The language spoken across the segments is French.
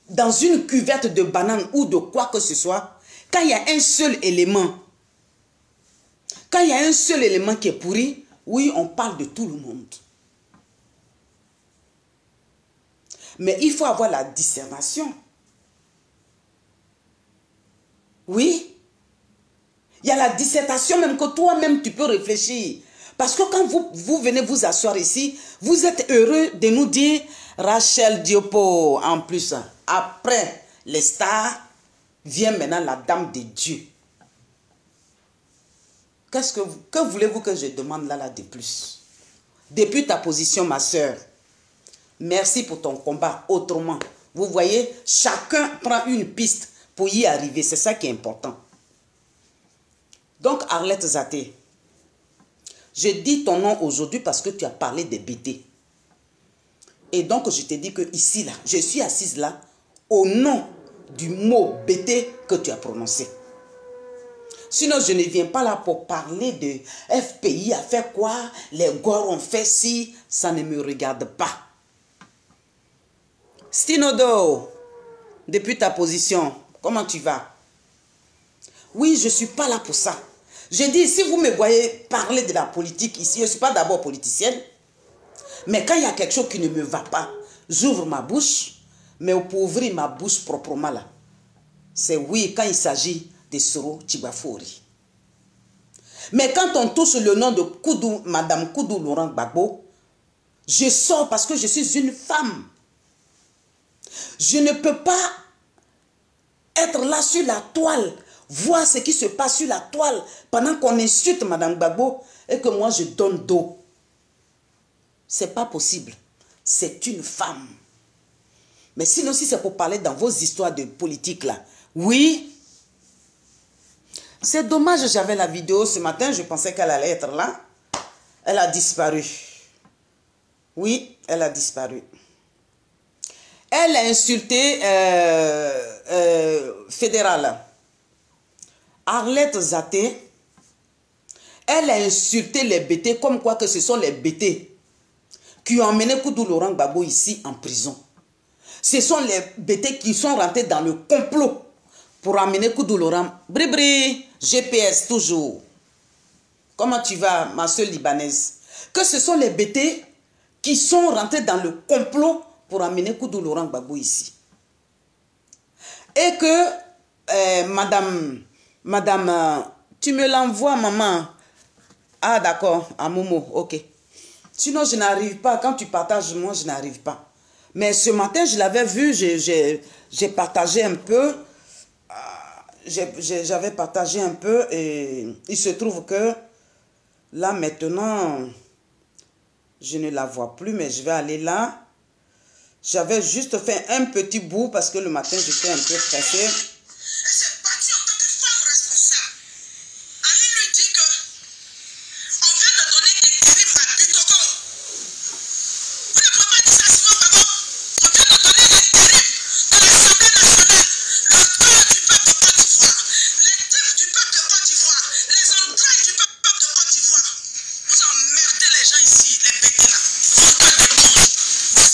dans une cuvette de banane ou de quoi que ce soit, quand il y a un seul élément, qui est pourri, oui, on parle de tout le monde. Mais il faut avoir la discernement. Oui. Il y a la dissertation même que toi-même tu peux réfléchir. Parce que quand vous venez vous asseoir ici, vous êtes heureux de nous dire Rachel Diopo. En plus, après les stars, vient maintenant la dame de Dieu. Que voulez-vous que je demande là de plus? Depuis ta position, ma soeur, merci pour ton combat. Autrement, vous voyez, chacun prend une piste pour y arriver. C'est ça qui est important. Donc, Arlette Zaté, je dis ton nom aujourd'hui parce que tu as parlé des BT. Et donc, je te dis que ici, là, je suis assise là, au nom du mot BT que tu as prononcé. Sinon, je ne viens pas là pour parler de FPI a fait quoi, les Gors ont fait ci, ça ne me regarde pas. Stinodo, depuis ta position, comment tu vas? Oui, je ne suis pas là pour ça. Je dis, si vous me voyez parler de la politique ici, je ne suis pas d'abord politicienne, mais quand il y a quelque chose qui ne me va pas, j'ouvre ma bouche, mais pour ouvrir ma bouche proprement là, c'est oui quand il s'agit de Soro Tchibafori. Mais quand on touche le nom de Koudou, Madame Koudou Laurent Gbagbo, je sors parce que je suis une femme. Je ne peux pas être là sur la toile, voir ce qui se passe sur la toile pendant qu'on insulte Madame Gbagbo et que moi je donne dos. C'est pas possible. C'est une femme. Mais sinon, si c'est pour parler dans vos histoires de politique là, oui. C'est dommage, j'avais la vidéo ce matin, je pensais qu'elle allait être là. Elle a disparu. Oui, elle a disparu. Elle a insulté fédéral. Arlette Zaté, elle a insulté les BT comme quoi que ce sont les BT qui ont emmené Koudou Laurent Gbagbo ici en prison. Ce sont les BT qui sont rentrés dans le complot pour amener Koudou Laurent. Bribri, GPS toujours. Comment tu vas, ma soeur libanaise? Que ce sont les BT qui sont rentrés dans le complot pour amener Koudou Laurent Gbagbo ici. Et que, madame, tu me l'envoies, maman. Ah, d'accord, à Momo, ok. Sinon, je n'arrive pas. Quand tu partages, moi, je n'arrive pas. Mais ce matin, je l'avais vu, j'ai partagé un peu. J'avais partagé un peu et il se trouve que là, maintenant, je ne la vois plus, mais je vais aller là. J'avais juste fait un petit bout parce que le matin, j'étais un peu pressée.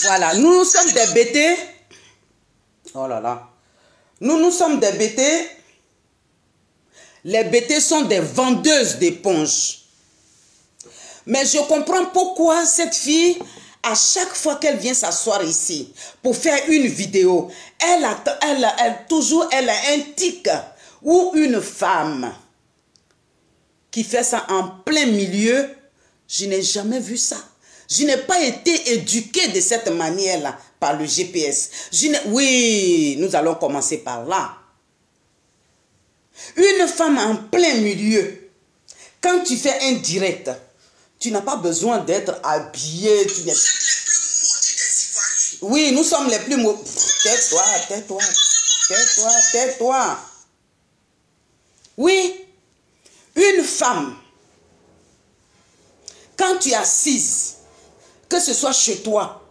Voilà, nous sommes des BT. Oh là là. Nous sommes des BT. Les BT sont des vendeuses d'éponges. Mais je comprends pourquoi cette fille, à chaque fois qu'elle vient s'asseoir ici pour faire une vidéo, elle a un tic ou une femme qui fait ça en plein milieu. Je n'ai jamais vu ça. Je n'ai pas été éduquée de cette manière-là par le GPS. Oui, nous allons commencer par là. Une femme en plein milieu, quand tu fais un direct, tu n'as pas besoin d'être habillée. Vous êtes les plus maudits des Ivoiriens. Oui, nous sommes les plus maudits. Tais-toi, tais-toi, tais-toi, tais-toi. Oui, une femme, quand tu es assise, que ce soit chez toi,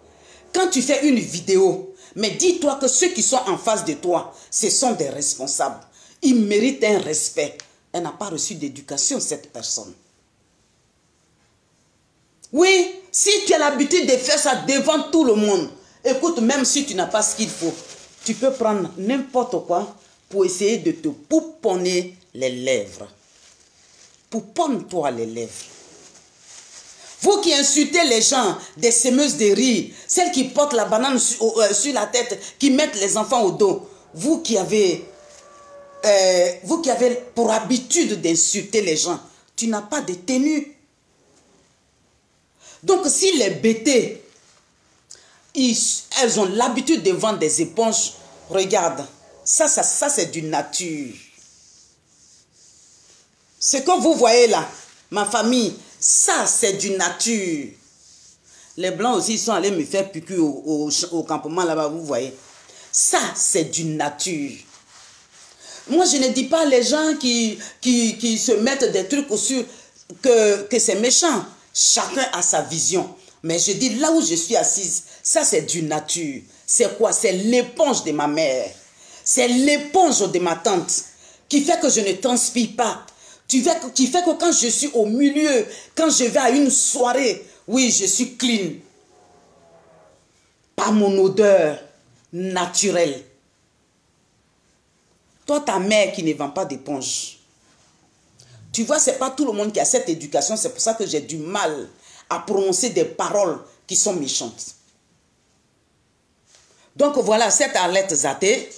quand tu fais une vidéo, mais dis-toi que ceux qui sont en face de toi, ce sont des responsables. Ils méritent un respect. Elle n'a pas reçu d'éducation, cette personne. Oui, si tu as l'habitude de faire ça devant tout le monde, Écoute, même si tu n'as pas ce qu'il faut, tu peux prendre n'importe quoi pour essayer de te pouponner les lèvres. Pouponne-toi les lèvres. Vous qui insultez les gens, des semeuses de riz, celles qui portent la banane sur la tête, qui mettent les enfants au dos, vous qui avez pour habitude d'insulter les gens, tu n'as pas de tenue. Donc si les bêtés, elles ont l'habitude de vendre des éponges, regarde, ça c'est d'une nature. Ce que vous voyez là, ma famille, ça c'est d'une nature. Les blancs aussi sont allés me faire piqûre au campement là-bas, vous voyez. Ça c'est d'une nature. Moi je ne dis pas les gens qui se mettent des trucs sur que c'est méchant. Chacun a sa vision. Mais je dis là où je suis assise, ça c'est d'une nature. C'est quoi? C'est l'éponge de ma mère. C'est l'éponge de ma tante qui fait que je ne transpire pas. Qui fait que quand je suis au milieu, quand je vais à une soirée, oui, je suis clean. Par mon odeur naturelle. Toi, ta mère qui ne vend pas d'éponge. Tu vois, ce n'est pas tout le monde qui a cette éducation. C'est pour ça que j'ai du mal à prononcer des paroles qui sont méchantes. Donc voilà, cette Arlette Zaté.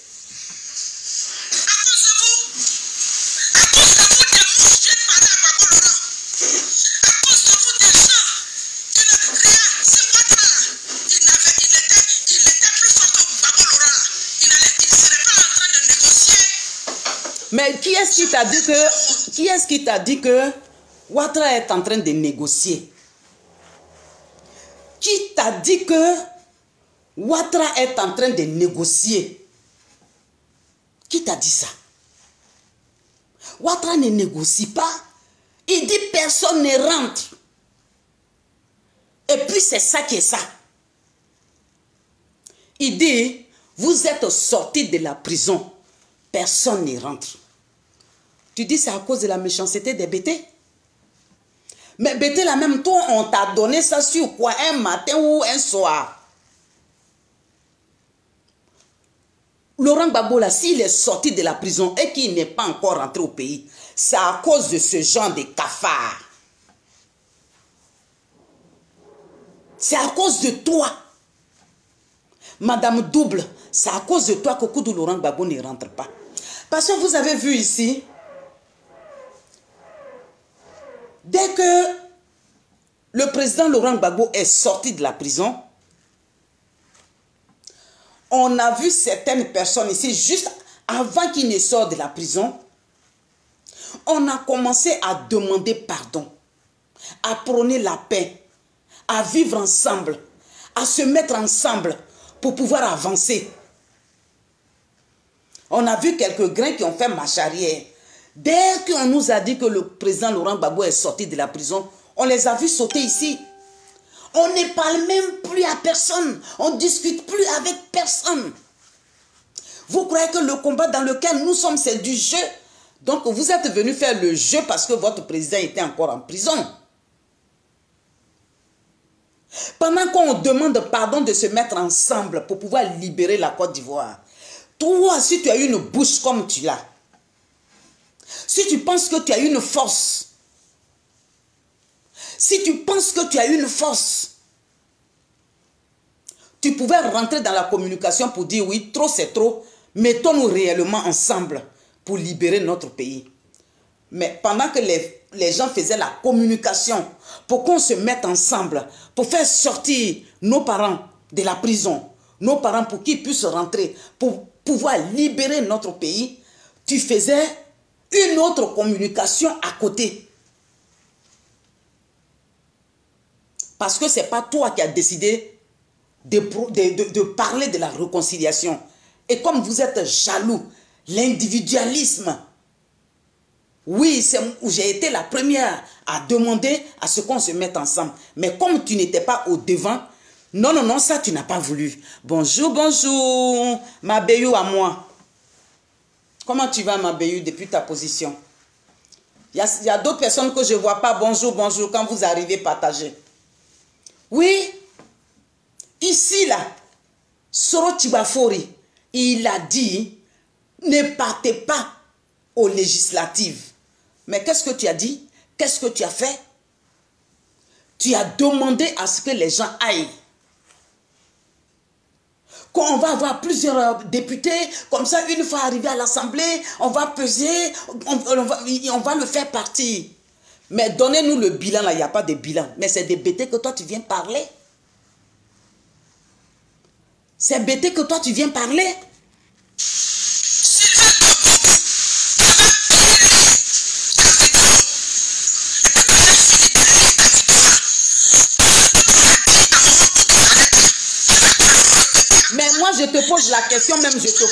Mais qui est-ce qui t'a dit que Ouattara est en train de négocier? Qui t'a dit que Ouattara est en train de négocier? Qui t'a dit ça? Ouattara ne négocie pas. Il dit personne ne rentre. Et puis c'est ça qui est ça. Il dit, vous êtes sortis de la prison. Personne ne rentre. Tu dis c'est à cause de la méchanceté des bêtés? Mais bêtés là même, toi, on t'a donné ça sur quoi? Un matin ou un soir? Laurent Gbagbo là, s'il est sorti de la prison et qu'il n'est pas encore rentré au pays, c'est à cause de ce genre de cafard. C'est à cause de toi. Madame Double, c'est à cause de toi que Koudou Laurent Gbagbo ne rentre pas. Parce que vous avez vu ici, dès que le président Laurent Gbagbo est sorti de la prison, on a vu certaines personnes ici, juste avant qu'il ne sorte de la prison, on a commencé à demander pardon, à prôner la paix, à vivre ensemble, à se mettre ensemble pour pouvoir avancer. On a vu quelques grains qui ont fait marche arrière. Dès qu'on nous a dit que le président Laurent Gbagbo est sorti de la prison, on les a vus sauter ici. On ne parle même plus à personne. On ne discute plus avec personne. Vous croyez que le combat dans lequel nous sommes, c'est du jeu? Donc vous êtes venus faire le jeu parce que votre président était encore en prison. Pendant qu'on demande pardon de se mettre ensemble pour pouvoir libérer la Côte d'Ivoire, toi, si tu as une bouche comme tu l'as, si tu penses que tu as une force, si tu penses que tu as une force, tu pouvais rentrer dans la communication pour dire oui, trop c'est trop, mettons-nous réellement ensemble pour libérer notre pays. Mais pendant que les gens faisaient la communication pour qu'on se mette ensemble, pour faire sortir nos parents de la prison, nos parents pour qu'ils puissent rentrer, pour pouvoir libérer notre pays, tu faisais une autre communication à côté. Parce que ce n'est pas toi qui as décidé de parler de la réconciliation. Et comme vous êtes jaloux, l'individualisme, oui, j'ai été la première à demander à ce qu'on se mette ensemble. Mais comme tu n'étais pas au devant, non, non, non, ça tu n'as pas voulu. Bonjour, bonjour, ma Béyou à moi. Comment tu vas, ma Béyou, depuis ta position? Il y a d'autres personnes que je ne vois pas. Bonjour, bonjour, quand vous arrivez, partagez. Oui, ici, là, Soro Tibafori, il a dit, ne partez pas aux législatives. Mais qu'est-ce que tu as dit? Qu'est-ce que tu as fait? Tu as demandé à ce que les gens aillent. Quand on va avoir plusieurs députés, comme ça, une fois arrivé à l'Assemblée, on va peser, on va le faire partir. Mais donnez-nous le bilan, là, il n'y a pas de bilan. Mais c'est des bêtises que toi, tu viens parler. C'est bêtise que toi, tu viens parler. Mais moi, je te pose la question, même je te...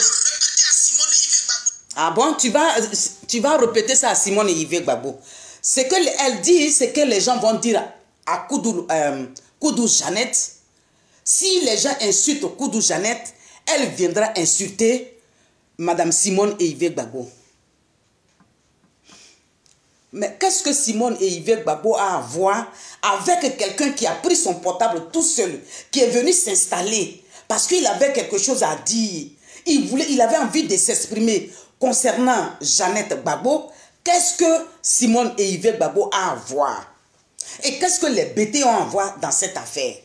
Ah bon, tu vas répéter ça à Simone et Yves Gbagbo. Ce qu'elle dit, c'est que les gens vont dire à Koudou Jeannette, si les gens insultent Koudou Jeannette, elle viendra insulter Madame Simone et Yves Gbagbo. Mais qu'est-ce que Simone et Yves Gbagbo a à voir avec quelqu'un qui a pris son portable tout seul, qui est venu s'installer parce qu'il avait quelque chose à dire. Il avait envie de s'exprimer concernant Jeannette Gbagbo. Qu'est-ce que Simone et Yves Gbagbo a à voir? Et qu'est-ce que les BT ont à voir dans cette affaire?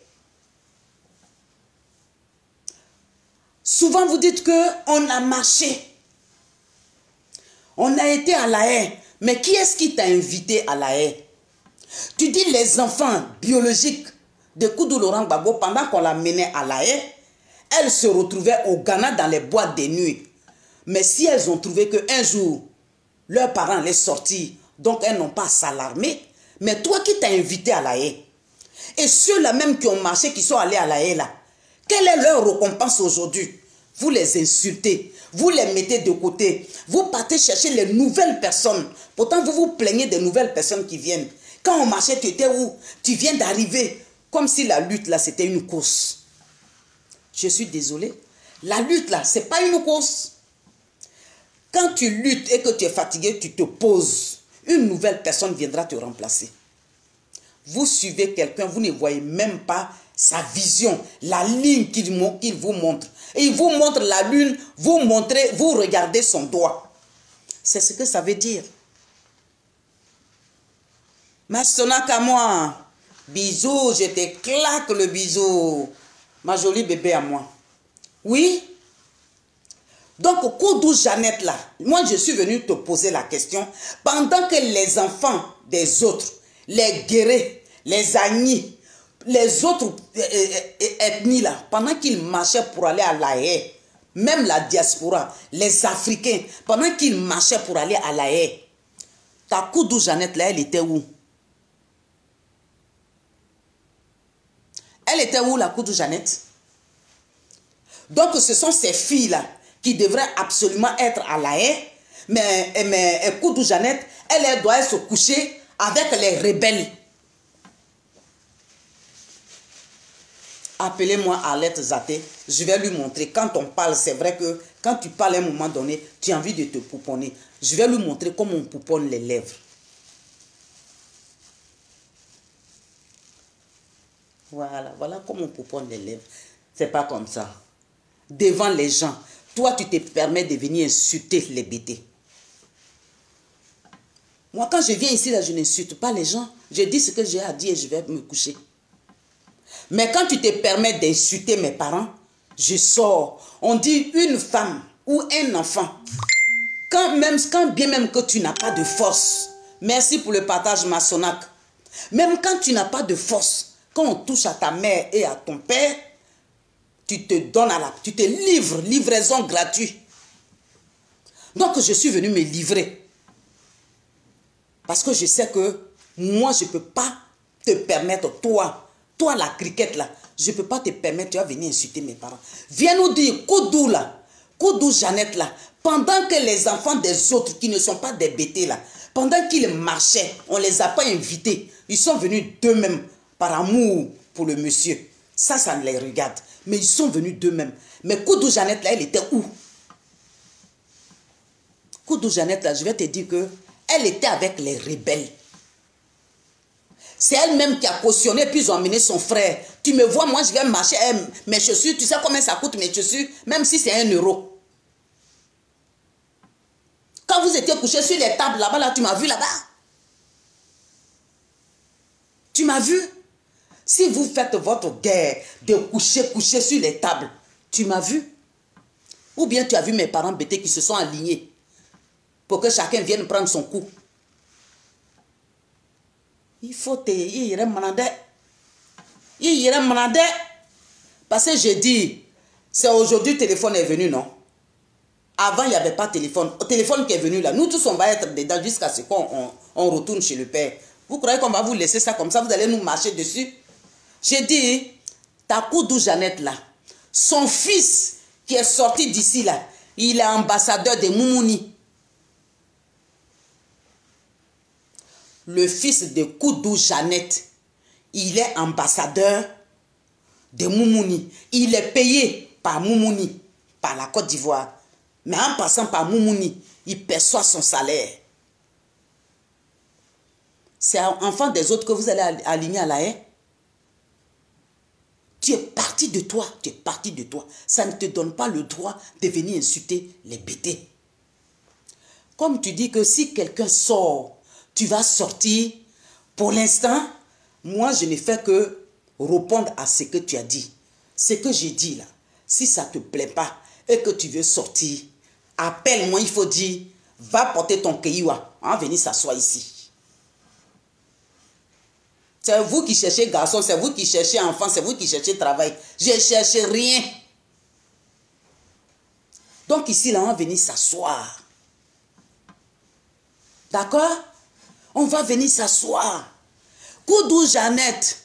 Souvent vous dites qu'on a marché. On a été à La Haye. Mais qui est-ce qui t'a invité à La Haye? Tu dis les enfants biologiques de Koudou Laurent Gbagbo, pendant qu'on l'a mené à La Haye, elles se retrouvaient au Ghana dans les boîtes de nuit. Mais si elles ont trouvé qu'un jour, leurs parents allaient sortir, donc elles n'ont pas à s'alarmer. Mais toi qui t'as invité à La Haye, et ceux-là même qui ont marché, qui sont allés à La Haye là, quelle est leur récompense aujourd'hui? Vous les insultez, vous les mettez de côté, vous partez chercher les nouvelles personnes. Pourtant, vous vous plaignez des nouvelles personnes qui viennent. Quand on marchait, tu étais où? Tu viens d'arriver. Comme si la lutte là, c'était une course. Je suis désolé. La lutte là, c'est pas une course. Quand tu luttes et que tu es fatigué, tu te poses. Une nouvelle personne viendra te remplacer. Vous suivez quelqu'un, vous ne voyez même pas sa vision, la ligne qu'il vous montre. Et il vous montre la lune, vous regardez son doigt. C'est ce que ça veut dire. Ma Sonak à moi, bisous, je te claque le bisou. Ma jolie bébé à moi. Oui? Donc, Koudou Jeannette là, moi je suis venu te poser la question, pendant que les enfants des autres, les Guérés, les Agnis, les autres ethnies là, pendant qu'ils marchaient pour aller à La Haye, même la diaspora, les Africains, pendant qu'ils marchaient pour aller à La Haye, ta Koudou Jeannette là, elle était où? Elle était où la Koudou Jeannette? Donc ce sont ces filles là qui devraient absolument être à La Haye, mais Koudou Jeannette, elle doit se coucher avec les rebelles. Appelez-moi Arlette Zaté, je vais lui montrer. Quand on parle, c'est vrai que quand tu parles à un moment donné, tu as envie de te pouponner. Je vais lui montrer comment on pouponne les lèvres. Voilà comment on pouponne les lèvres. C'est pas comme ça. Devant les gens, toi tu te permets de venir insulter les bêtés. Moi quand je viens ici, là, je n'insulte pas les gens. Je dis ce que j'ai à dire et je vais me coucher. Mais quand tu te permets d'insulter mes parents, je sors. On dit une femme ou un enfant, quand bien même que tu n'as pas de force, merci pour le partage ma Sonak, même quand tu n'as pas de force, quand on touche à ta mère et à ton père, tu te donnes tu te livres, livraison gratuite. Donc je suis venu me livrer. Parce que je sais que moi je ne peux pas te permettre, toi la cricket là, je ne peux pas te permettre, tu vas venir insulter mes parents. Viens nous dire, Koudou là, Koudou Jeannette là, pendant que les enfants des autres qui ne sont pas des bêtés là, pendant qu'ils marchaient, on ne les a pas invités. Ils sont venus d'eux-mêmes par amour pour le monsieur. Ça ne les regarde. Mais ils sont venus d'eux-mêmes. Mais Koudou Jeannette là, elle était où? Koudou Jeannette là, je vais te dire que elle était avec les rebelles. C'est elle-même qui a cautionné, puis ils ont amené son frère. Tu me vois, moi je vais marcher, mes chaussures, tu sais combien ça coûte mes chaussures, même si c'est 1 euro. Quand vous étiez couché sur les tables là-bas, là, tu m'as vu là-bas. Tu m'as vu? Si vous faites votre guerre de coucher sur les tables, tu m'as vu? Ou bien tu as vu mes parents bêtés qui se sont alignés pour que chacun vienne prendre son coup. Il faut te... Il irait manadé. Parce que j'ai dit, c'est aujourd'hui le téléphone est venu, non? Avant, il n'y avait pas de téléphone. Le téléphone qui est venu là, nous tous, on va être dedans jusqu'à ce qu'on retourne chez le père. Vous croyez qu'on va vous laisser ça comme ça, vous allez nous marcher dessus? J'ai dit, ta Koudou Jeannette là, son fils qui est sorti d'ici là, il est ambassadeur de Moumouni. Le fils de Koudou Jeannette, il est ambassadeur de Moumouni. Il est payé par Moumouni, par la Côte d'Ivoire. Mais en passant par Moumouni, il perçoit son salaire. C'est un enfant des autres que vous allez aligner à la haie. Tu es parti de toi, tu es parti de toi. Ça ne te donne pas le droit de venir insulter les bêtés. Comme tu dis que si quelqu'un sort, tu vas sortir. Pour l'instant, moi je ne fais que répondre à ce que tu as dit. Ce que j'ai dit là, si ça ne te plaît pas et que tu veux sortir, appelle-moi, il faut dire, va porter ton kéiwa, hein, venir s'asseoir ici. C'est vous qui cherchez garçon, c'est vous qui cherchez enfant, c'est vous qui cherchez travail. Je ne cherche rien. Donc ici, là, on va venir s'asseoir. D'accord? On va venir s'asseoir. Koudou Jeannette,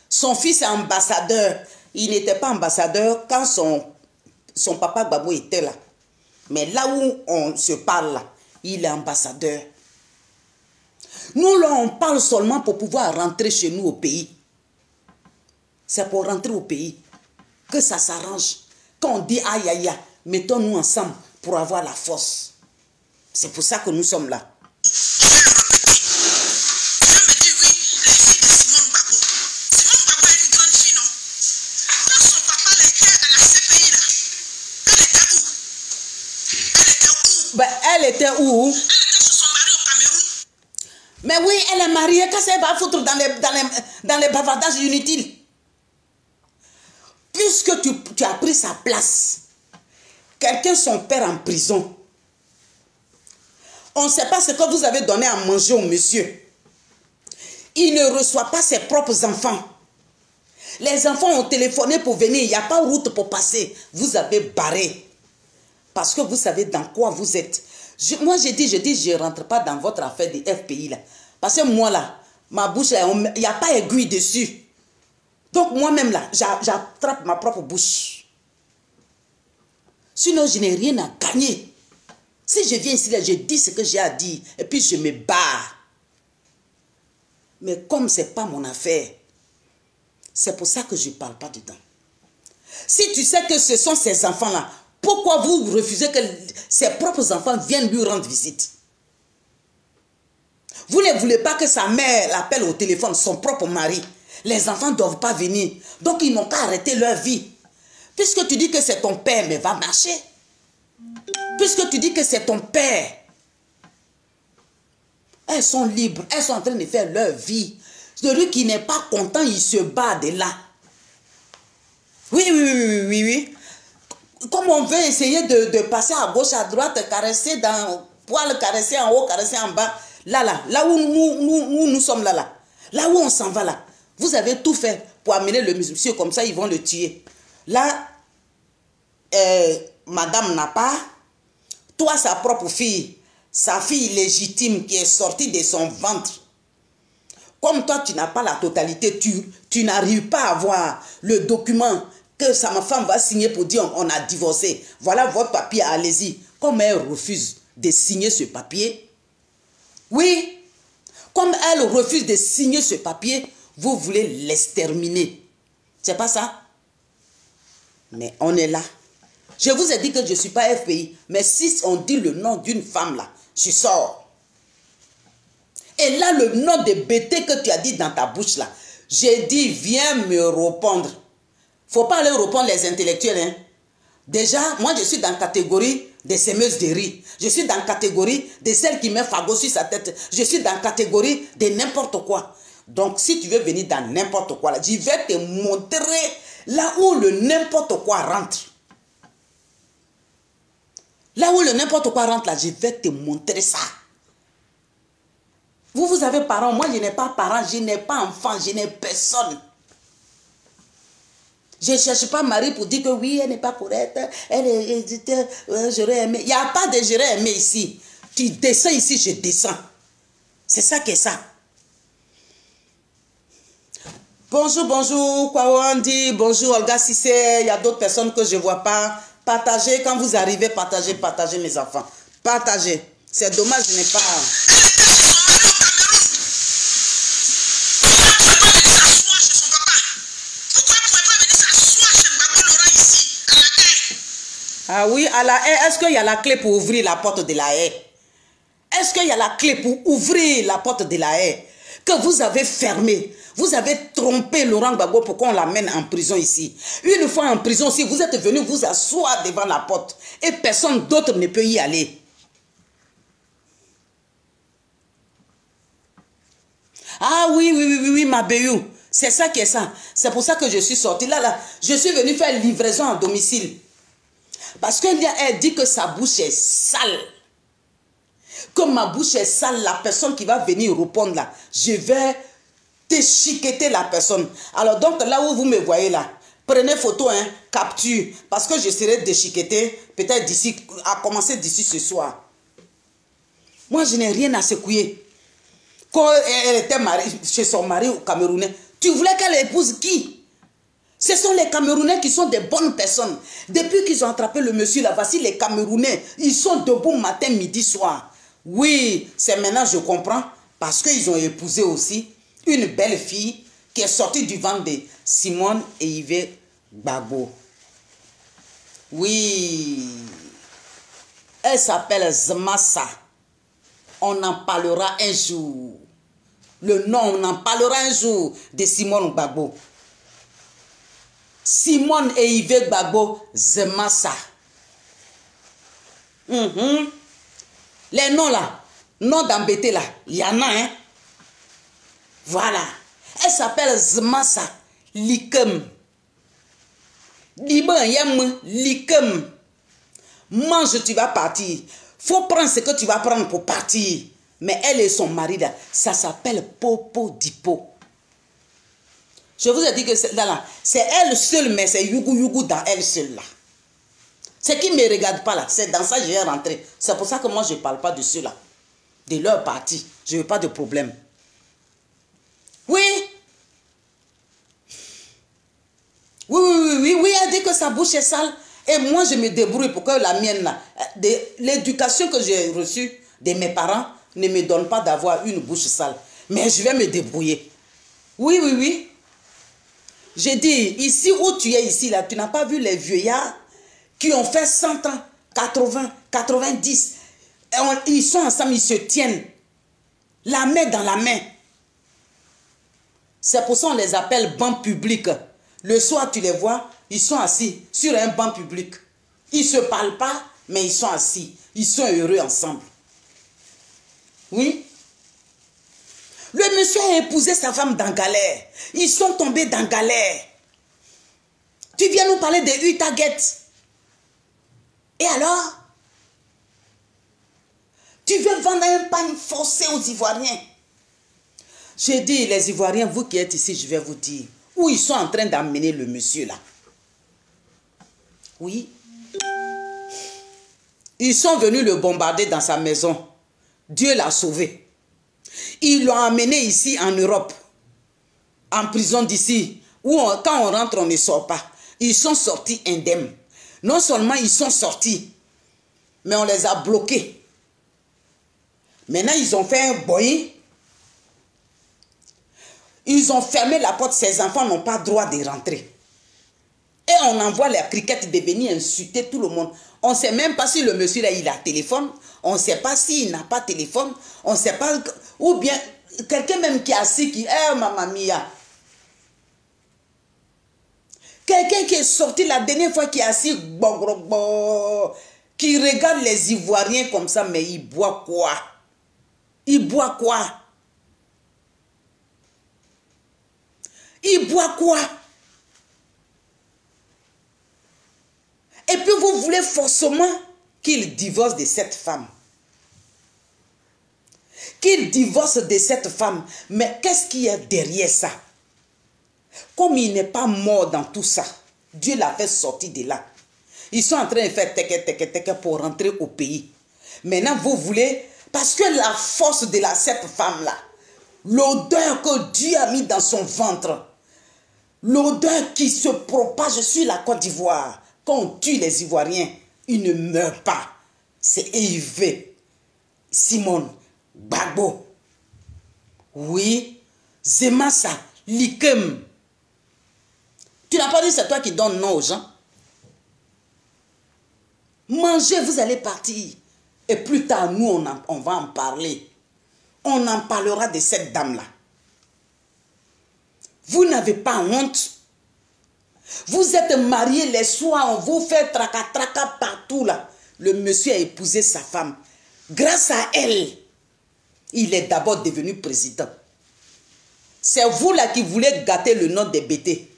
son fils est ambassadeur. Il n'était pas ambassadeur quand son papa Gbagbo était là. Mais là où on se parle, là, il est ambassadeur. Nous, là, on parle seulement pour pouvoir rentrer chez nous au pays. C'est pour rentrer au pays que ça s'arrange. Quand on dit aïe, aïe, aïe, mettons-nous ensemble pour avoir la force. C'est pour ça que nous sommes là. Ben, elle était où? Mais oui, elle est mariée. Qu'est-ce qu'elle va foutre dans les bavardages inutiles? Puisque tu as pris sa place, quelqu'un, son père en prison, on ne sait pas ce que vous avez donné à manger au monsieur. Il ne reçoit pas ses propres enfants. Les enfants ont téléphoné pour venir. Il n'y a pas de route pour passer. Vous avez barré. Parce que vous savez dans quoi vous êtes. Moi, je ne rentre pas dans votre affaire de FPI là. Parce que moi là, ma bouche, il n'y a pas aiguille dessus. Donc moi-même là, j'attrape ma propre bouche. Sinon, je n'ai rien à gagner. Si je viens ici là, je dis ce que j'ai à dire. Et puis je me barre. Mais comme ce n'est pas mon affaire, c'est pour ça que je ne parle pas dedans. Si tu sais que ce sont ces enfants-là, pourquoi vous refusez que ses propres enfants viennent lui rendre visite? Vous ne voulez pas que sa mère l'appelle au téléphone, son propre mari. Les enfants ne doivent pas venir. Donc ils n'ont qu'à arrêter leur vie. Puisque tu dis que c'est ton père, mais va marcher. Puisque tu dis que c'est ton père. Elles sont libres. Elles sont en train de faire leur vie. Celui qui n'est pas content, il se bat de là. Oui. Comme on veut essayer de passer à gauche, à droite, caresser dans poil, caresser en haut, caresser en bas. Là où nous sommes là où on s'en va là. Vous avez tout fait pour amener le monsieur comme ça, ils vont le tuer. Là, madame n'a pas, toi sa propre fille, sa fille légitime qui est sortie de son ventre. Comme toi tu n'as pas la totalité, tu n'arrives pas à avoir le document que ma femme va signer pour dire on a divorcé. Voilà votre papier, allez-y. Comme elle refuse de signer ce papier, oui, comme elle refuse de signer ce papier, vous voulez l'exterminer. C'est pas ça? Mais on est là. Je vous ai dit que je ne suis pas FPI, mais si on dit le nom d'une femme là, je sors. Et là, le nom de bêté que tu as dit dans ta bouche là, j'ai dit, viens me répondre. Faut pas aller répondre les intellectuels. Hein. Déjà, moi, je suis dans la catégorie des semeuses de riz. Je suis dans la catégorie de celles qui mettent fagot sur sa tête. Je suis dans la catégorie de n'importe quoi. Donc, si tu veux venir dans n'importe quoi, là, je vais te montrer là où le n'importe quoi rentre. Là où le n'importe quoi rentre, là, je vais te montrer ça. Vous avez parents. Moi, je n'ai pas parents, je n'ai pas enfant, je n'ai personne. Je ne cherche pas Marie pour dire que oui, elle n'est pas correcte. Elle est, j'aurais aimé. Il n'y a pas de j'aurais aimé ici. Tu descends ici, je descends. C'est ça qui est ça. Bonjour, bonjour, Kwawandi. Bonjour, Olga Sissé. Il y a d'autres personnes que je ne vois pas. Partagez quand vous arrivez. Partagez, partagez mes enfants. Partagez. C'est dommage, je n'ai pas... Ah oui, à la haie, est-ce qu'il y a la clé pour ouvrir la porte de la haie? Est-ce qu'il y a la clé pour ouvrir la porte de la haie que vous avez fermée? Vous avez trompé Laurent Gbagbo pour qu'on l'amène en prison ici. Une fois en prison, si vous êtes venu vous asseoir devant la porte et personne d'autre ne peut y aller. Ah oui, oui, ma béou. C'est ça qui est ça. C'est pour ça que je suis sorti. Là, je suis venu faire livraison à domicile. Parce qu'elle dit que sa bouche est sale. Comme ma bouche est sale, la personne qui va venir répondre là, je vais déchiqueter la personne. Alors donc là où vous me voyez là, prenez photo, hein, capture. Parce que je serai déchiqueté peut-être d'ici, à commencer d'ici ce soir. Moi je n'ai rien à secouer. Quand elle était mariée chez son mari camerounais, tu voulais qu'elle épouse qui? Ce sont les Camerounais qui sont des bonnes personnes. Depuis qu'ils ont attrapé le monsieur là, voici les Camerounais. Ils sont debout matin, midi, soir. Oui, c'est maintenant je comprends. Parce qu'ils ont épousé aussi une belle fille qui est sortie du ventre de Simone et Yves Gbagbo. Oui. Elle s'appelle Zmassa. On en parlera un jour. Le nom, on en parlera un jour de Simone Gbagbo. Simone et Yves Gbagbo, Zmassa. Les noms là, noms d'embêtés là, il y en a, hein. Voilà. Elle s'appelle Zmassa Likem. Liban yem Likem. Mange, tu vas partir. Faut prendre ce que tu vas prendre pour partir. Mais elle et son mari là, ça s'appelle Popo Dipo. Je vous ai dit que c'est elle seule, mais c'est Yougou dans elle seule là. Ce qui ne me regarde pas là, c'est dans ça que je vais rentrer. C'est pour ça que moi je ne parle pas de ceux-là. De leur parti. Je n'ai pas de problème. Oui. Oui, elle dit que sa bouche est sale. Et moi je me débrouille pour que la mienne là, l'éducation que j'ai reçue de mes parents ne me donne pas d'avoir une bouche sale. Mais je vais me débrouiller. Oui. J'ai dit, ici où tu es ici, là, tu n'as pas vu les vieillards qui ont fait 100 ans, 80, 90. Ils sont ensemble, ils se tiennent. La main dans la main. C'est pour ça qu'on les appelle bancs publics. Le soir, tu les vois, ils sont assis sur un banc public. Ils ne se parlent pas, mais ils sont assis. Ils sont heureux ensemble. Oui. Le monsieur a épousé sa femme dans galère. Ils sont tombés dans galère. Tu viens nous parler de Utaget. Et alors? Tu veux vendre un pagne forcé aux Ivoiriens. J'ai dit, les Ivoiriens, vous qui êtes ici, je vais vous dire, où ils sont en train d'amener le monsieur là. Oui. Ils sont venus le bombarder dans sa maison. Dieu l'a sauvé. Ils l'ont amené ici en Europe, en prison d'ici, où quand on rentre, on ne sort pas. Ils sont sortis indemnes. Non seulement ils sont sortis, mais on les a bloqués. Maintenant, ils ont fait un boy. Ils ont fermé la porte. Ces enfants n'ont pas droit de rentrer. Et on envoie les criquettes de venir insulter tout le monde. On ne sait même pas si le monsieur là, il a téléphone. On ne sait pas s'il n'a pas téléphone. On ne sait pas Ou bien, quelqu'un même qui est assis, qui est Mamma Mia. Quelqu'un qui est sorti la dernière fois, qui est assis, qui regarde les Ivoiriens comme ça, mais il boit quoi? Il boit quoi? Il boit quoi? Et puis vous voulez forcément qu'il divorce de cette femme. Qu'il divorce de cette femme. Mais qu'est-ce qu'il y a derrière ça? Comme il n'est pas mort dans tout ça, Dieu l'a fait sortir de là. Ils sont en train de faire teke pour rentrer au pays. Maintenant, vous voulez, parce que la force de cette femme-là, l'odeur que Dieu a mis dans son ventre, l'odeur qui se propage sur la Côte d'Ivoire, quand on tue les Ivoiriens, ils ne meurent pas. C'est Hervé, Simone, Gbagbo. Oui, Zemassa, Likem. Tu n'as pas dit c'est toi qui donnes nom aux gens? Mangez, vous allez partir. Et plus tard, nous, on va en parler. On en parlera de cette dame-là. Vous n'avez pas honte. Vous êtes mariés les soirs, on vous fait traca partout là. Le monsieur a épousé sa femme. Grâce à elle, il est d'abord devenu président. C'est vous là qui voulez gâter le nom des bêtés.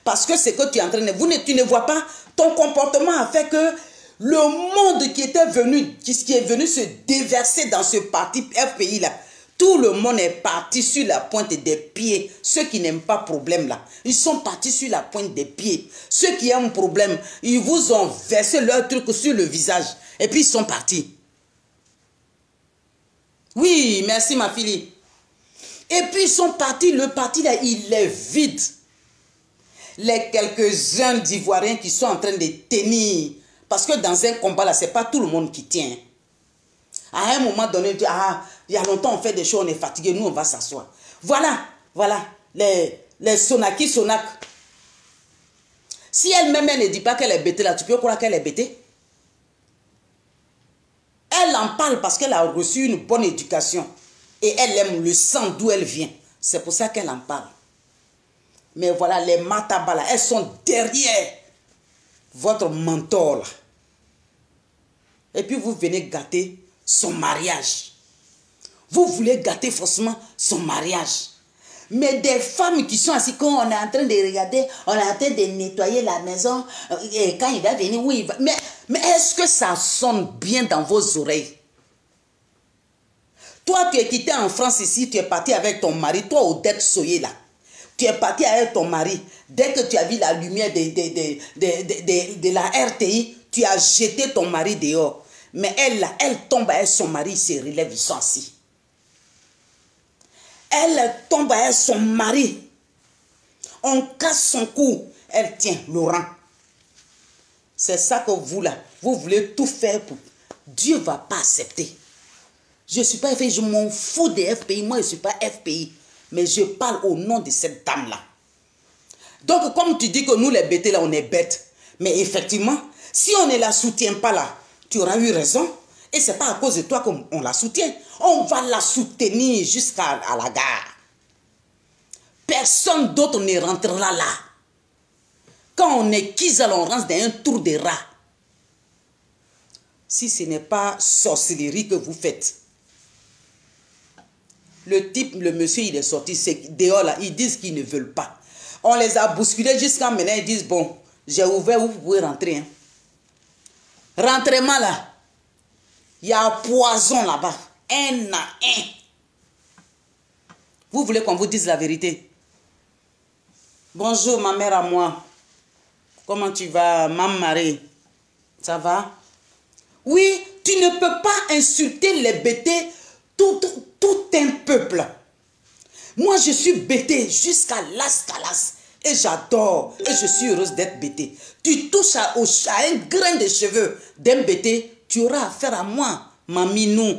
Parce que c'est que tu es en train de... Tu ne vois pas, ton comportement a fait que le monde qui était venu, qui est venu se déverser dans ce parti FPI là, tout le monde est parti sur la pointe des pieds. Ceux qui n'aiment pas problème là, ils sont partis sur la pointe des pieds. Ceux qui aiment problème, ils vous ont versé leur truc sur le visage. Et puis ils sont partis. Oui, merci ma fille. Et puis ils sont partis, le parti là, il est vide. Les quelques-uns d'Ivoiriens qui sont en train de tenir. Parce que dans un combat là, ce n'est pas tout le monde qui tient. À un moment donné, tu dis, ah, il y a longtemps on fait des choses, on est fatigué, nous on va s'asseoir. Voilà, voilà, les Sonaki Sonak. Si elle-même elle ne dit pas qu'elle est bêtée là, tu peux croire qu'elle est bêtée? Elle en parle parce qu'elle a reçu une bonne éducation. Et elle aime le sang d'où elle vient. C'est pour ça qu'elle en parle. Mais voilà, les matabas là, elles sont derrière votre mentor là. Et puis vous venez gâter son mariage. Vous voulez gâter forcément son mariage. Mais des femmes qui sont assises, quand on est en train de regarder, on est en train de nettoyer la maison, et quand il va venir, oui, il va. Mais est-ce que ça sonne bien dans vos oreilles? Toi, tu es quitté en France ici, tu es parti avec ton mari, toi, Odette Soye là. Tu es parti avec ton mari. Dès que tu as vu la lumière de la RTI, tu as jeté ton mari dehors. Mais elle, là, elle tombe avec son mari, il se relève, ils sont assis. Elle tombe avec son mari. On casse son cou. Elle tient Laurent. C'est ça que vous, là, vous voulez tout faire pour... Dieu ne va pas accepter. Je ne suis pas FPI, je m'en fous des FPI. Moi, je ne suis pas FPI. Mais je parle au nom de cette dame-là. Donc, comme tu dis que nous, les bêtés, là, on est bêtes. Mais effectivement, si on ne la soutient pas là, tu auras eu raison. Et ce n'est pas à cause de toi qu'on la soutient. On va la soutenir jusqu'à la gare. Personne d'autre ne rentrera là. Quand on est qui, on rentre dans un trou de rat. Si ce n'est pas sorcellerie que vous faites. Le type, le monsieur, il est sorti, c'est dehors là, ils disent qu'ils ne veulent pas. On les a bousculés jusqu'à maintenant, ils disent, bon, j'ai ouvert, vous pouvez rentrer. Hein. Rentrez-moi là. Il y a un poison là-bas. Un à un. Vous voulez qu'on vous dise la vérité? Bonjour ma mère à moi. Comment tu vas, Maman Marie? Ça va? Oui, tu ne peux pas insulter les bêtés, tout un peuple. Moi, je suis bêtée jusqu'à l'ascalas. Et j'adore. Et je suis heureuse d'être bêtée. Tu touches à un grain de cheveux d'un bêté, tu auras affaire à moi, maminou.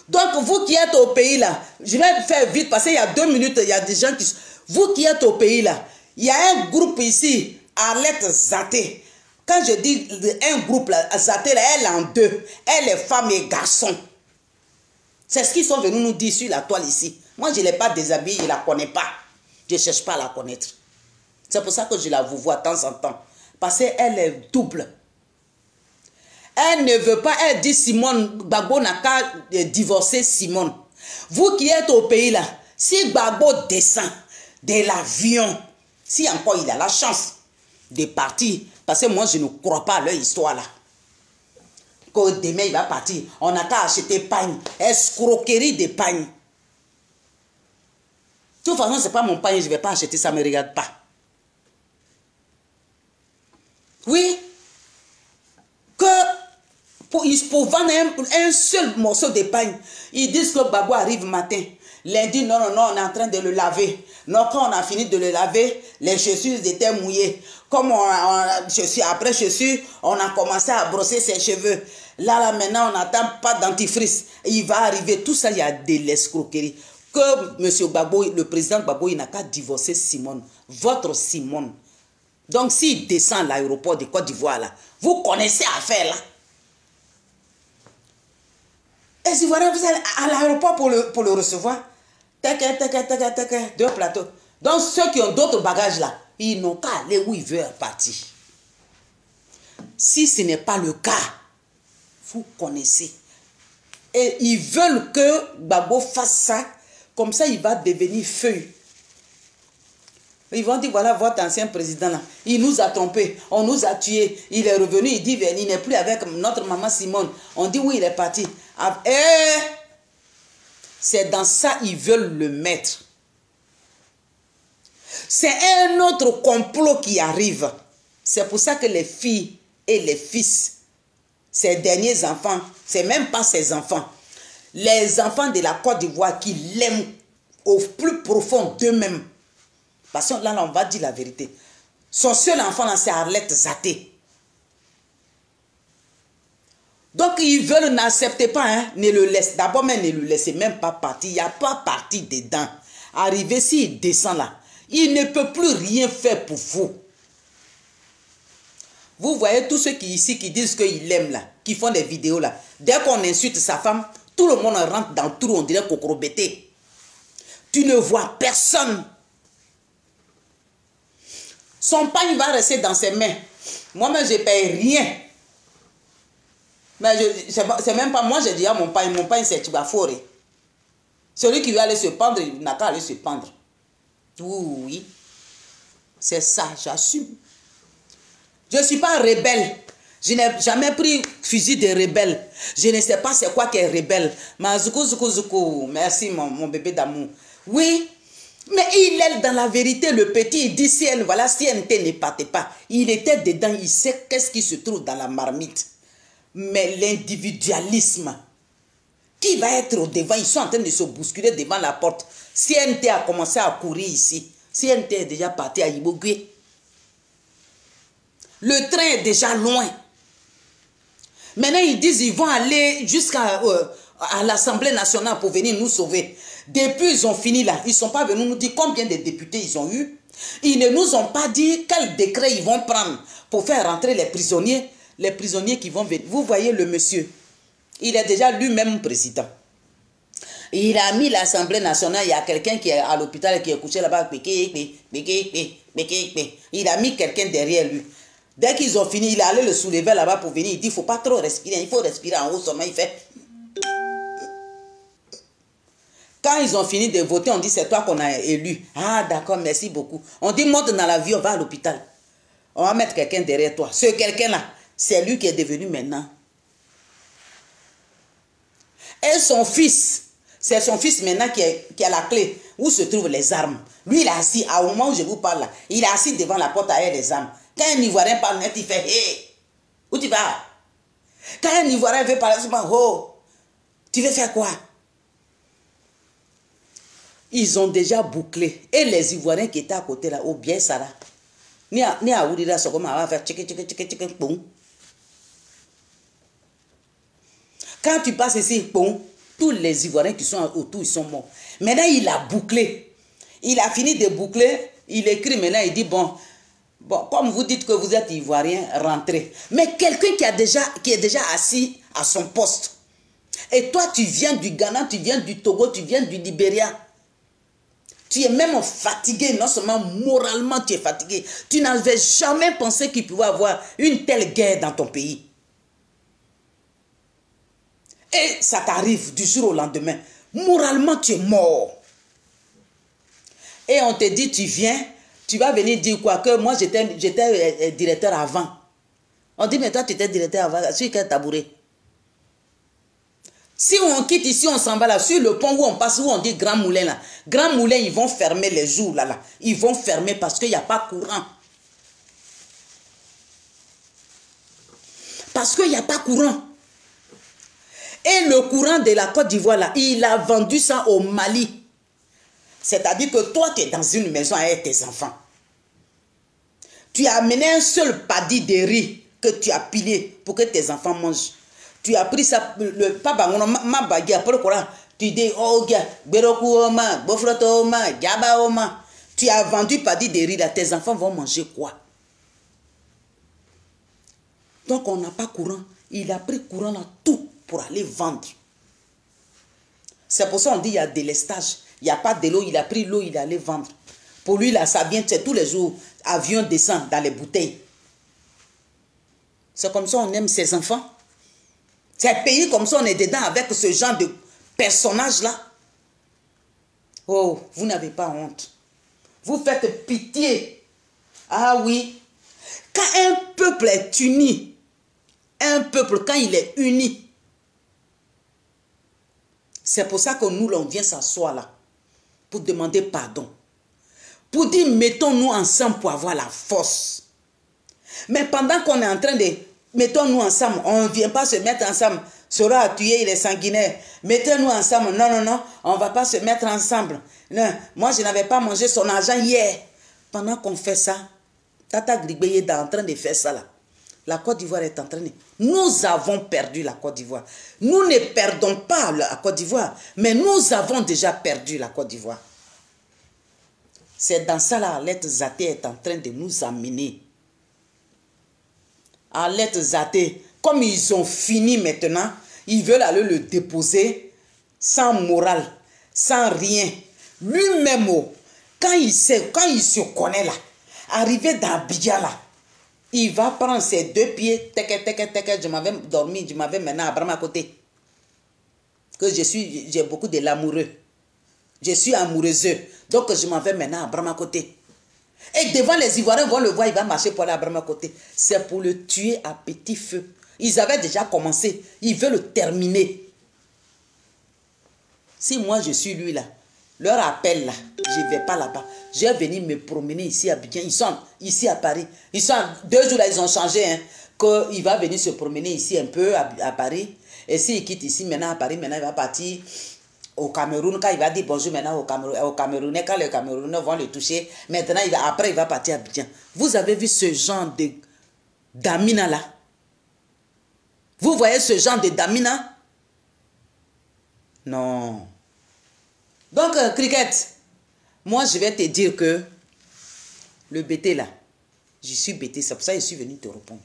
Donc, vous qui êtes au pays là, je vais faire vite parce qu'il y a 2 minutes, il y a des gens qui... Vous qui êtes au pays là, il y a un groupe ici, Arlette Zaté. Quand je dis un groupe là, Zaté, là, elle est en deux. Elle est femme et garçon. C'est ce qu'ils sont venus nous dire sur la toile ici. Moi, je ne l'ai pas déshabillée, je ne la connais pas. Je ne cherche pas à la connaître. C'est pour ça que je la vous vois de temps en temps. Parce qu'elle est double. Elle ne veut pas, elle dit Simone, Gbagbo n'a qu'à divorcer Simone. Vous qui êtes au pays là, si Gbagbo descend de l'avion, si encore il a la chance de partir, parce que moi je ne crois pas à leur histoire là, que demain il va partir, on n'a qu'à acheter pagne, escroquerie de pagne. De toute façon, ce n'est pas mon pagne, je ne vais pas acheter, ça ne me regarde pas. Oui, que pour vendre un seul morceau de pagne, ils disent que Gbagbo arrive matin. Lundi, non, non, non, on est en train de le laver. Non, quand on a fini de le laver, les chaussures étaient mouillées. Comme après chaussures, on a commencé à brosser ses cheveux. Là, maintenant, on n'attend pas dentifrice. Il va arriver. Tout ça, il y a de l'escroquerie. Que M. Gbagbo, le président Gbagbo, il n'a qu'à divorcer Simone. Votre Simone. Donc, s'il descend à l'aéroport de Côte d'Ivoire, là, vous connaissez affaire là. Et si voilà, vous allez à l'aéroport pour le recevoir, deux plateaux. Donc, ceux qui ont d'autres bagages là, ils n'ont qu'à aller où ils veulent partir. Si ce n'est pas le cas, vous connaissez. Et ils veulent que Gbagbo fasse ça, comme ça il va devenir feuille. Ils vont dire, voilà votre ancien président là, il nous a trompés, on nous a tués, il est revenu, il dit, il n'est plus avec notre maman Simone. On dit, oui, il est parti. C'est dans ça ils veulent le mettre. C'est un autre complot qui arrive. C'est pour ça que les filles et les fils, ces derniers enfants, c'est même pas ses enfants, les enfants de la Côte d'Ivoire qui l'aiment au plus profond d'eux-mêmes. Parce que là, on va dire la vérité. Son seul enfant, c'est Arlette Zaté. Donc, ils veulent, n'accepter pas, hein, ne le laisse. D'abord, mais ne le laissez même pas partir. Il n'y a pas parti dedans. Arrivé, s'il descend là, il ne peut plus rien faire pour vous. Vous voyez tous ceux qui ici qui disent qu'ils l'aiment là, qui font des vidéos là. Dès qu'on insulte sa femme, tout le monde rentre dans le trou, on dirait cocorobété. Tu ne vois personne. Son pagne va rester dans ses mains. Moi-même, je ne paye rien. Mais c'est même pas moi, j'ai dit à mon pagne c'est Tibaforé. Celui qui veut aller se pendre, il n'a qu'à aller se pendre. Oui, c'est ça, j'assume. Je ne suis pas rebelle. Je n'ai jamais pris fusil de rebelle. Je ne sais pas c'est quoi qui est rebelle. Mais zoukou, merci mon bébé d'amour. Oui. Mais il est dans la vérité, le petit, il dit si elle, voilà, si elle ne partait pas, il était dedans, il sait qu'est-ce qui se trouve dans la marmite. Mais l'individualisme, qui va être au devant, ils sont en train de se bousculer devant la porte. Si NT a commencé à courir ici, si NT est déjà parti à Ibogwe, le train est déjà loin. Maintenant, ils disent qu'ils vont aller jusqu'à l'Assemblée nationale pour venir nous sauver. Depuis, ils ont fini là. Ils ne sont pas venus nous dire combien de députés ils ont eu. Ils ne nous ont pas dit quel décret ils vont prendre pour faire rentrer les prisonniers. Les prisonniers qui vont venir. Vous voyez le monsieur. Il est déjà lui-même président. Il a mis l'Assemblée nationale. Il y a quelqu'un qui est à l'hôpital qui est couché là-bas. Il a mis quelqu'un derrière lui. Dès qu'ils ont fini, il est allé le soulever là-bas pour venir. Il dit, il ne faut pas trop respirer. Il faut respirer en haut seulement. Il fait... Quand ils ont fini de voter, on dit, c'est toi qu'on a élu. Ah, d'accord, merci beaucoup. On dit, monte dans la vie, on va à l'hôpital. On va mettre quelqu'un derrière toi. Ce quelqu'un-là, c'est lui qui est devenu maintenant. Et son fils, c'est son fils maintenant qui a la clé. Où se trouvent les armes? Lui, il est assis, au moment où je vous parle là, il est assis devant la porte arrière des armes. Quand un Ivoirien parle net, il fait, hé, où tu vas? Quand un Ivoirien veut parler, oh, tu veux faire quoi? Ils ont déjà bouclé. Et les Ivoiriens qui étaient à côté là, oh bien ça là. Ni à Oudira, c'est comme on va faire tchik, boum. Quand tu passes ici, boum, tous les Ivoiriens qui sont autour, ils sont morts. Maintenant, il a bouclé. Il a fini de boucler. Il écrit maintenant, il dit, bon, comme vous dites que vous êtes Ivoirien, rentrez. Mais quelqu'un qui est déjà assis à son poste, Et toi, tu viens du Ghana, tu viens du Togo, tu viens du Libéria. Tu es même fatigué, non seulement moralement tu es fatigué. Tu n'avais jamais pensé qu'il pouvait y avoir une telle guerre dans ton pays. Et ça t'arrive du jour au lendemain. Moralement, tu es mort. Et on te dit, tu viens, tu vas venir dire quoi? Que moi, j'étais directeur avant. On dit, mais toi, tu étais directeur avant. Sur quel tabouret? Si on quitte ici, on s'en va là, sur le pont où on passe, où on dit Grand Moulin là. Grand Moulin, ils vont fermer les jours là. Ils vont fermer parce qu'il n'y a pas courant. Parce qu'il n'y a pas courant. Et le courant de la Côte d'Ivoire là, il a vendu ça au Mali. C'est-à-dire que toi, tu es dans une maison avec tes enfants. Tu as amené un seul paddy de riz que tu as pilé pour que tes enfants mangent. Tu as pris ça, le papa, ma baguette, après le Coran, tu dis, oh, tu as vendu paddy de riz là, tes enfants vont manger quoi? Donc on n'a pas courant. Il a pris courant là tout pour aller vendre. C'est pour ça qu'on dit il y a délestage. Il n'y a pas de l'eau, il a pris l'eau, il est allé vendre. Pour lui là, ça vient, c'est tous les jours, avion descend dans les bouteilles. C'est comme ça on aime ses enfants. C'est un pays comme ça, on est dedans avec ce genre de personnage là. Oh, vous n'avez pas honte. Vous faites pitié. Ah oui. Quand un peuple est uni, un peuple, quand il est uni, c'est pour ça que nous, on vient s'asseoir là, pour demander pardon. Pour dire, mettons-nous ensemble pour avoir la force. Mais pendant qu'on est en train de, mettons-nous ensemble, on ne vient pas se mettre ensemble. Sora a tué, il est sanguinaire. Mettons-nous ensemble. Non, non, non, on ne va pas se mettre ensemble. Non, moi, je n'avais pas mangé son argent hier. Pendant qu'on fait ça, Tata Gribeye est en train de faire ça là. La Côte d'Ivoire est en train de... Nous avons perdu la Côte d'Ivoire. Nous ne perdons pas la Côte d'Ivoire, mais nous avons déjà perdu la Côte d'Ivoire. C'est dans ça là, Arlette Zaté est en train de nous amener. Arlette Zaté, comme ils ont fini maintenant, ils veulent aller le déposer sans morale, sans rien. Lui-même, quand il se connaît là, arrivé dans Abidjan là, il va prendre ses deux pieds, je m'avais dormi, je m'avais maintenant Abraham à côté. Que j'ai beaucoup de l'amoureux. Je suis amoureuse. Donc je m'en vais maintenant à Abraham à côté. Et devant les Ivoiriens vont le voir, il va marcher pour aller à Abraham à côté. C'est pour le tuer à petit feu. Ils avaient déjà commencé. Ils veulent le terminer. Si moi je suis lui là, leur appel là, je ne vais pas là-bas. Je vais venir me promener ici à Abidjan. Ils sont ici à Paris. Ils sont 2 jours là, ils ont changé. Hein, qu'il va venir se promener ici un peu à Paris. Et s'il quitte ici maintenant à Paris, maintenant il va partir au Cameroun. Quand il va dire bonjour maintenant au Camerounais, quand les Camerounais vont le toucher, maintenant après il va partir à Abidjan. Vous avez vu ce genre de Damina là? Vous voyez ce genre de Damina? Non. Donc, Cricket, moi, je vais te dire que le BT, là, je suis BT, c'est pour ça que je suis venu te répondre.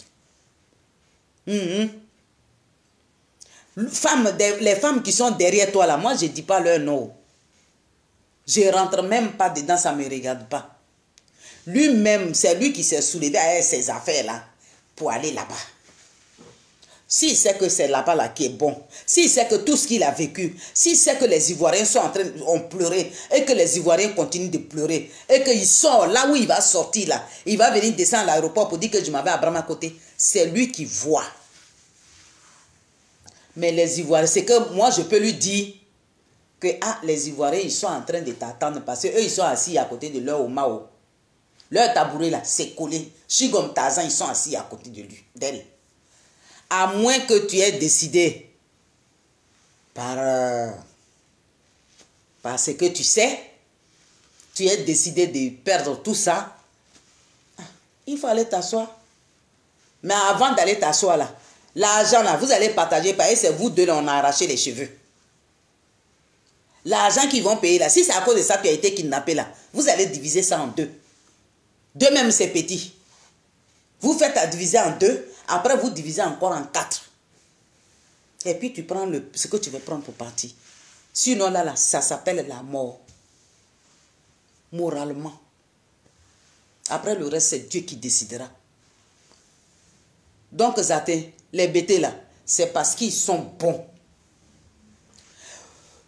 Les femmes qui sont derrière toi, là, moi, je ne dis pas leur nom. Je ne rentre même pas dedans, ça ne me regarde pas. Lui-même, c'est lui qui s'est soulevé avec ses affaires, là, pour aller là-bas. S'il sait que c'est là-bas là qui est bon, s'il sait que tout ce qu'il a vécu, s'il sait que les Ivoiriens sont en train de pleurer et que les Ivoiriens continuent de pleurer et qu'il sort là où il va sortir là, il va venir descendre à l'aéroport pour dire que je m'avais Abraham à côté, c'est lui qui voit. Mais les Ivoiriens, c'est que moi je peux lui dire que les Ivoiriens ils sont en train de t'attendre parce qu'eux ils sont assis à côté de leur Omao. Leur tabouret là c'est collé. Je suis comme Tarzan, ils sont assis à côté de lui, d'elle. À moins que tu aies décidé parce que tu sais, tu aies décidé de perdre tout ça, il faut aller t'asseoir. Mais avant d'aller t'asseoir là, l'argent là, vous allez partager, parce que c'est vous deux là, on a arraché les cheveux. L'argent qu'ils vont payer là, si c'est à cause de ça que tu as été kidnappé là, vous allez diviser ça en 2. 2 même c'est petit. Vous faites à diviser en 2. Après, vous divisez encore en 4. Et puis tu prends ce que tu veux prendre pour partir. Sinon là, ça s'appelle la mort. Moralement. Après le reste, c'est Dieu qui décidera. Donc Zaté, les bêtés là, c'est parce qu'ils sont bons.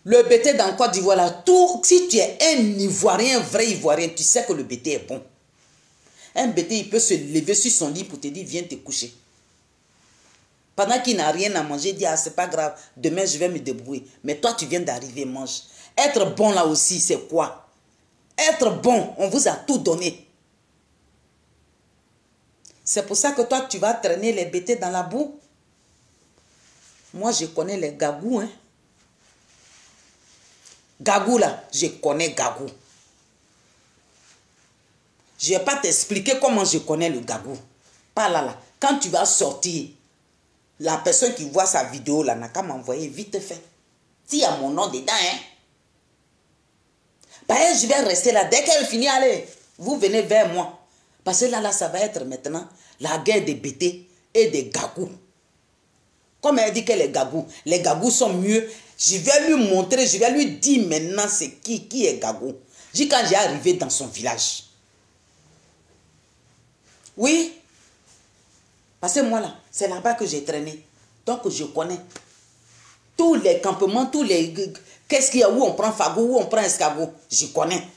Le bété dans Côte d'Ivoire là, tout, si tu es un Ivoirien, vrai Ivoirien, tu sais que le bété est bon. Un bété, il peut se lever sur son lit pour te dire, viens te coucher. Pendant qu'il n'a rien à manger, il dit, ah, c'est pas grave, demain je vais me débrouiller. Mais toi, tu viens d'arriver, mange. Être bon là aussi, c'est quoi? Être bon, on vous a tout donné. C'est pour ça que toi, tu vas traîner les bétés dans la boue. Moi, je connais les gagous, hein. Gagou là, je connais Gagou. Je ne vais pas t'expliquer comment je connais le Gagou. Pas là, là. Quand tu vas sortir, la personne qui voit sa vidéo là n'a qu'à m'envoyer vite fait. S'il y a mon nom dedans, hein. Bah, je vais rester là. Dès qu'elle finit, allez, vous venez vers moi. Parce que là, ça va être maintenant la guerre des bétés et des Gagous. Comme elle dit que les Gagous sont mieux. Je vais lui montrer, je vais lui dire maintenant c'est qui est Gagou. J'ai quand j'ai arrivé dans son village. Oui. Parce que moi là, c'est là-bas que j'ai traîné. Donc je connais tous les campements, tous les... Qu'est-ce qu'il y a, où on prend fagot, où on prend escargot. Je connais.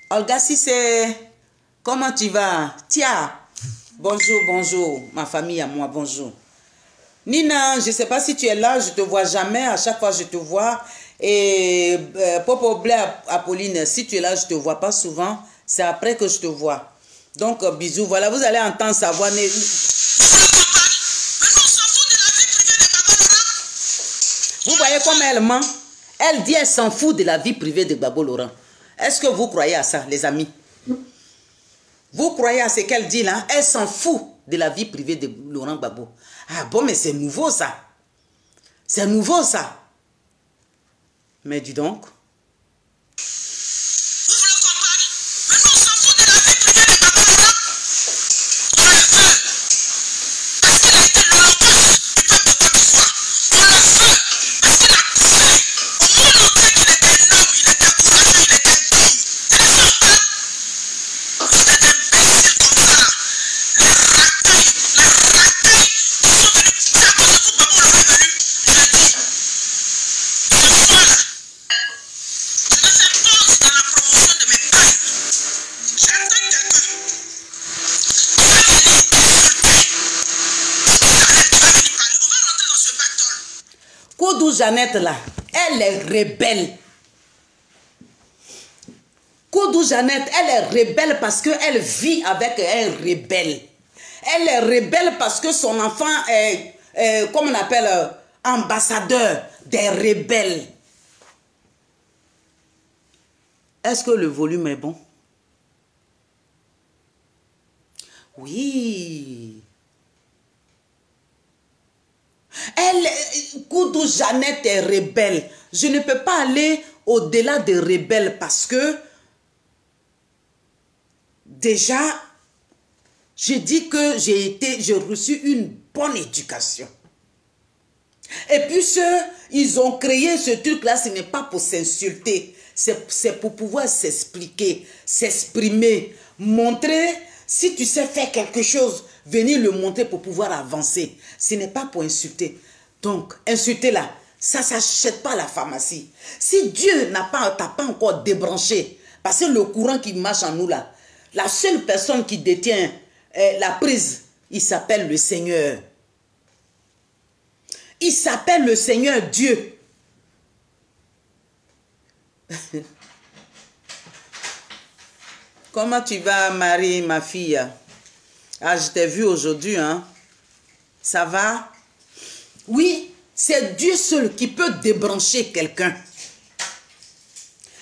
Olga, si c'est... Comment tu vas? Tiens. Bonjour, bonjour. Ma famille à moi, bonjour. Nina, je ne sais pas si tu es là, je ne te vois jamais. À chaque fois, je te vois. Et Popo Blé Apolline, si tu es là, je ne te vois pas souvent. C'est après que je te vois. Donc, bisous. Voilà, vous allez entendre sa voix. Vous voyez comment elle ment? Elle dit elle s'en fout de la vie privée de Gbagbo Laurent. Est-ce que vous croyez à ça, les amis? Vous croyez à ce qu'elle dit là? Elle s'en fout de la vie privée de Laurent Gbagbo. Ah bon, mais c'est nouveau ça. C'est nouveau ça. Mais dis donc. Vous voulez comprendre? Maintenant, on s'en fout de la vie privée de Gbagbo Laurent. On le veut. Parce qu'il a été l'orgueil du peuple de Côte d'Ivoire. On le veut. Parce qu'il a prouvé au monde entier qu'il était un homme, il était courageux, il était digne. Et ne sont pas. Vous êtes imbéciles comme ça. Les racailles qui sont venus. C'est à cause de vous, Gbagbo Laurent est venu. Je dis, ce soir-là, je vais faire pause dans la promotion de mes pages. J'attends quelqu'un. On va venir insulter. Tu vas venir parler. On va rentrer dans ce battle. Koudou Jeannette là, elle est rebelle. Koudou Jeannette, elle est rebelle parce qu'elle vit avec un rebelle. Elle est rebelle parce que son enfant est, comme on appelle, ambassadeur des rebelles. Est-ce que le volume est bon? Oui. Koudou Jeannette est rebelle. Je ne peux pas aller au-delà des rebelles parce que déjà, je dis que j'ai reçu une bonne éducation. Et puis ils ont créé ce truc-là, ce n'est pas pour s'insulter, c'est pour pouvoir s'expliquer, s'exprimer, montrer, si tu sais faire quelque chose, venir le montrer pour pouvoir avancer. Ce n'est pas pour insulter. Donc, insulter là, ça ne s'achète pas à la pharmacie. Si Dieu t'a pas encore débranché, parce que le courant qui marche en nous là, la seule personne qui détient la prise, il s'appelle le Seigneur. Il s'appelle le Seigneur Dieu. Comment tu vas, Marie, ma fille? Ah, je t'ai vu aujourd'hui, hein? Ça va? Oui, c'est Dieu seul qui peut débrancher quelqu'un.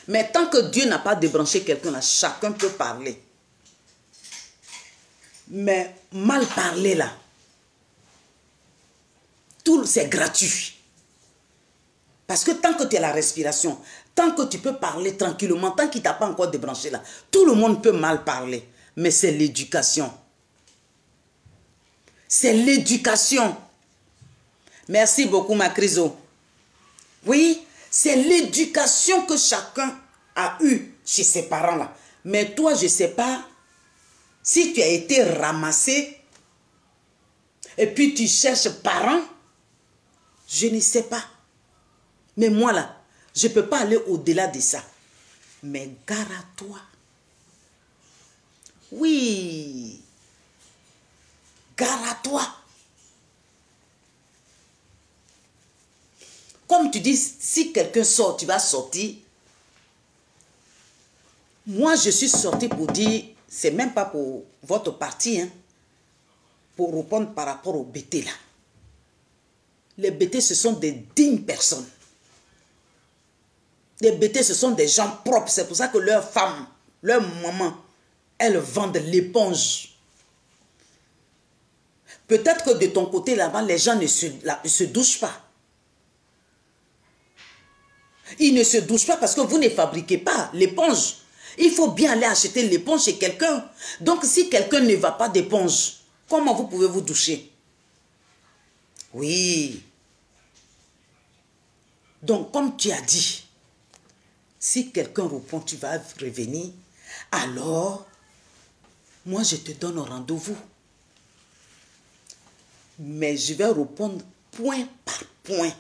Mais tant que Dieu n'a pas débranché quelqu'un, là, chacun peut parler. Mais mal parler, là, tout c'est gratuit. Parce que tant que tu as la respiration, tant que tu peux parler tranquillement, tant qu'il ne t'a pas encore débranché là, tout le monde peut mal parler. Mais c'est l'éducation. C'est l'éducation. Merci beaucoup, ma Criso. Oui, c'est l'éducation que chacun a eue chez ses parents là. Mais toi, je ne sais pas si tu as été ramassé et puis tu cherches parents. Je ne sais pas. Mais moi là, je ne peux pas aller au-delà de ça. Mais gare à toi. Oui. Gare à toi. Comme tu dis, si quelqu'un sort, tu vas sortir. Moi, je suis sorti pour dire, c'est même pas pour votre parti, hein, pour répondre par rapport aux BT là. Les BT, ce sont des dignes personnes. Les BT, ce sont des gens propres. C'est pour ça que leurs femmes, leurs mamans, elles vendent l'éponge. Peut-être que de ton côté là-bas, les gens ne se douchent pas. Ils ne se douchent pas parce que vous ne fabriquez pas l'éponge. Il faut bien aller acheter l'éponge chez quelqu'un. Donc, si quelqu'un ne va pas d'éponge, comment vous pouvez vous doucher? Oui. Donc, comme tu as dit, si quelqu'un répond, tu vas revenir, alors, moi, je te donne un rendez-vous. Mais je vais répondre point par point.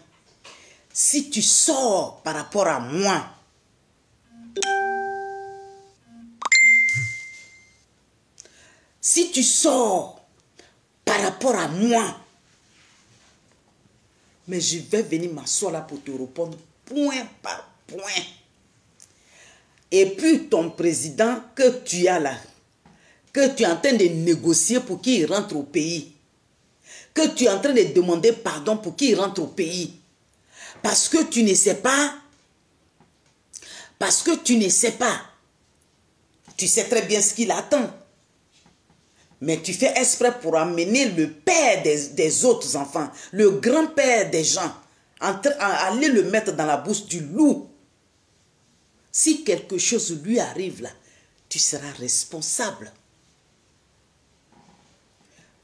Si tu sors par rapport à moi, si tu sors par rapport à moi, mais je vais venir m'asseoir là pour te répondre point par point. Et puis ton président que tu as là, que tu es en train de négocier pour qu'il rentre au pays, que tu es en train de demander pardon pour qu'il rentre au pays, parce que tu ne sais pas, tu sais très bien ce qu'il attend. Mais tu fais exprès pour amener le père des autres enfants, le grand-père des gens, aller le mettre dans la bouche du loup. Si quelque chose lui arrive là, tu seras responsable.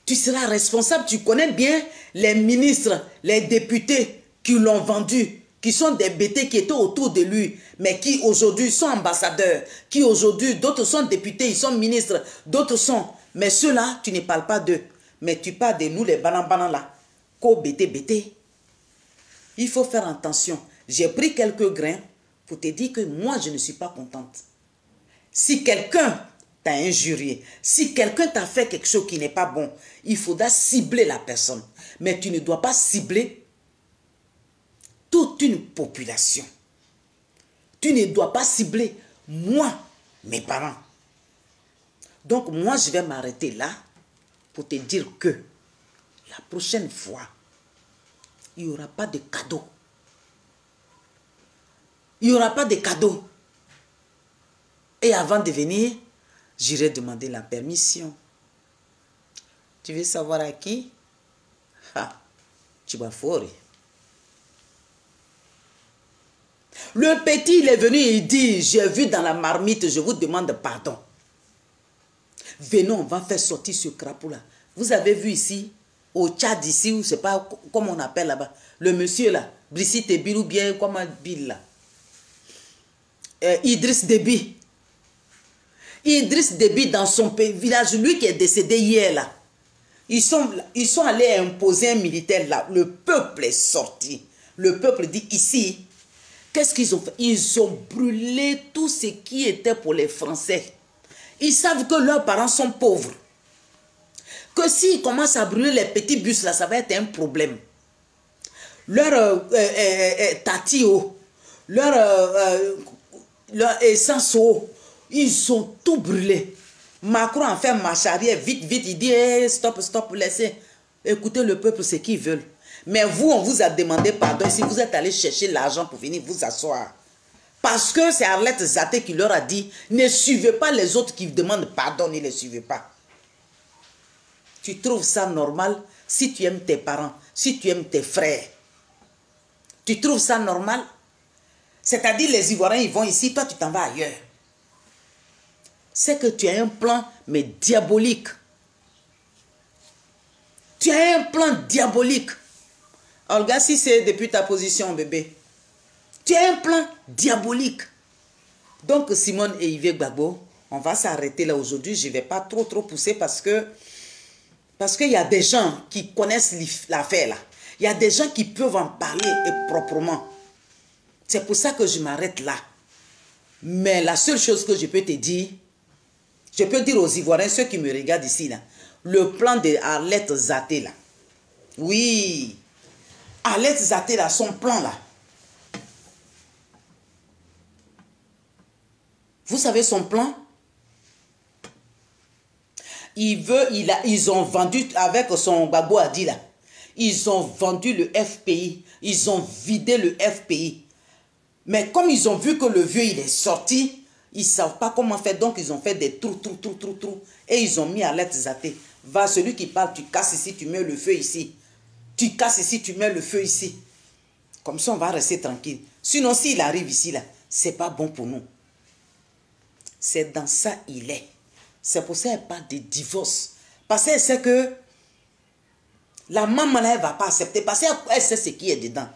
Tu seras responsable. Tu connais bien les ministres, les députés qui l'ont vendu, qui sont des bêtés qui étaient autour de lui, mais qui aujourd'hui sont ambassadeurs, qui aujourd'hui, d'autres sont députés, ils sont ministres, d'autres sont... Mais ceux-là, tu ne parles pas d'eux. Mais tu parles de nous, les banans là. Bété. Il faut faire attention. J'ai pris quelques grains pour te dire que moi, je ne suis pas contente. Si quelqu'un t'a injurié, si quelqu'un t'a fait quelque chose qui n'est pas bon, il faudra cibler la personne. Mais tu ne dois pas cibler toute une population. Tu ne dois pas cibler moi, mes parents. Donc moi, je vais m'arrêter là pour te dire que la prochaine fois, il n'y aura pas de cadeau. Il n'y aura pas de cadeau. Et avant de venir, j'irai demander la permission. Tu veux savoir à qui? Ah, tu vas forer. Le petit, il est venu et il dit, j'ai vu dans la marmite, je vous demande pardon. Venons, on va faire sortir ce crapaud-là. Vous avez vu ici, au Tchad ici, ou je ne sais pas comment on appelle là-bas, le monsieur là, Brigitte Déby ou bien comment Bill là. Idriss Déby. Idriss Déby dans son village, lui qui est décédé hier là. Ils sont allés imposer un militaire là. Le peuple est sorti. Le peuple dit ici, qu'est-ce qu'ils ont fait? Ils ont brûlé tout ce qui était pour les Français. Ils savent que leurs parents sont pauvres. Que s'ils commencent à brûler les petits bus là, ça va être un problème. Leur tatio, leur essence, ils ont tout brûlé. Macron a fait marche arrière, vite, il dit hey, stop, laissez. Écoutez le peuple, ce qu'ils veulent. Mais vous, on vous a demandé pardon si vous êtes allé chercher l'argent pour venir vous asseoir. Parce que c'est Arlette Zaté qui leur a dit, ne suivez pas les autres qui demandent pardon, ne les suivez pas. Tu trouves ça normal si tu aimes tes parents, si tu aimes tes frères? Tu trouves ça normal? C'est-à-dire les Ivoiriens, ils vont ici, toi tu t'en vas ailleurs. C'est que tu as un plan, mais diabolique. Tu as un plan diabolique. Olga, si c'est depuis ta position, bébé. Tu as un plan diabolique. Donc, Simone et Yves Gbagbo, on va s'arrêter là aujourd'hui. Je ne vais pas trop pousser parce qu'il y a des gens qui connaissent l'affaire là. Il y a des gens qui peuvent en parler et proprement. C'est pour ça que je m'arrête là. Mais la seule chose que je peux te dire, je peux dire aux Ivoiriens, ceux qui me regardent ici, là, le plan de Arlette Zaté, là. Oui, Arlette Zaté, là, son plan, là. Vous savez son plan? Ils ont vendu, avec son Gbagbo a dit, là, ils ont vendu le FPI, ils ont vidé le FPI. Mais comme ils ont vu que le vieux, il est sorti, ils ne savent pas comment faire. Donc, ils ont fait des trous. Et ils ont mis Arlette Zaté. Va, celui qui parle, tu casses ici, tu mets le feu ici. Tu casses ici, tu mets le feu ici. Comme ça, on va rester tranquille. Sinon, s'il arrive ici, là, ce n'est pas bon pour nous. C'est dans ça il est. C'est pour ça qu'elle parle de divorce. Parce qu'elle sait que la maman, là, elle ne va pas accepter. Parce qu'elle sait ce qui est dedans.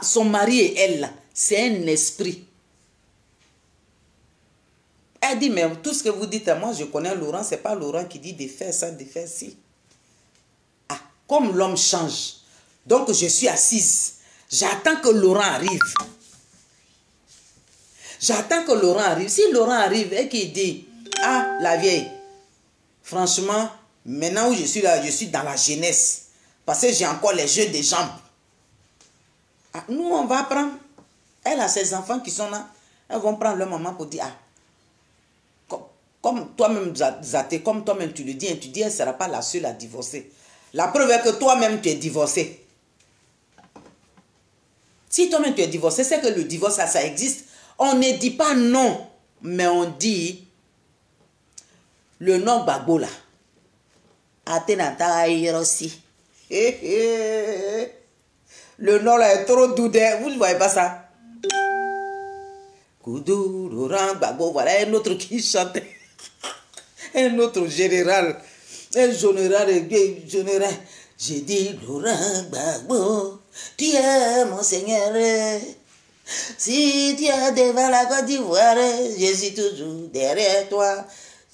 Son mari et elle, là, c'est un esprit. Elle dit, mais tout ce que vous dites à moi, je connais Laurent, ce n'est pas Laurent qui dit de faire ça, de faire ci. Ah, comme l'homme change. Donc, je suis assise. J'attends que Laurent arrive. J'attends que Laurent arrive. Si Laurent arrive et qu'il dit, ah, la vieille, franchement, maintenant où je suis là, je suis dans la jeunesse. Parce que j'ai encore les jeux des jambes. Ah, nous, on va prendre. Elle a ses enfants qui sont là. Elles vont prendre leur maman pour dire, ah, comme toi-même, Zaté, comme toi-même tu le dis, tu dis, elle ne sera pas la seule à divorcer. La preuve est que toi-même, tu es divorcé. Si toi-même, tu es divorcé, c'est que le divorce, ça existe. On ne dit pas non, mais on dit le nom Gbagbo là. Atenata aussi. Le nom là est trop doux. Vous ne voyez pas ça? Koudou, Laurent Gbagbo, voilà un autre qui chante. Un autre général. Un général. J'ai dit Laurent Gbagbo, tu es mon Seigneur. Si tu es devant la Côte d'Ivoire, je suis toujours derrière toi.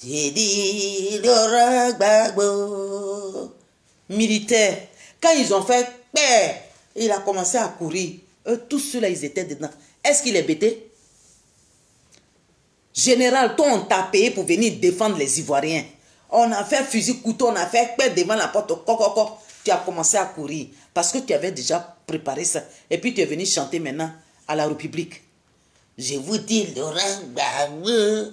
J'ai dit Laurent Gbagbo. Militaire. Quand ils ont fait père, il a commencé à courir. Eux, tous ceux-là, ils étaient dedans. Est-ce qu'il est bêté? Général, toi, on t'a payé pour venir défendre les Ivoiriens. On a fait fusil couteau, on a fait peur devant la porte. Tu as commencé à courir. Parce que tu avais déjà préparé ça. Et puis tu es venu chanter maintenant à la République. Je vous dis, Laurent Gbagbo,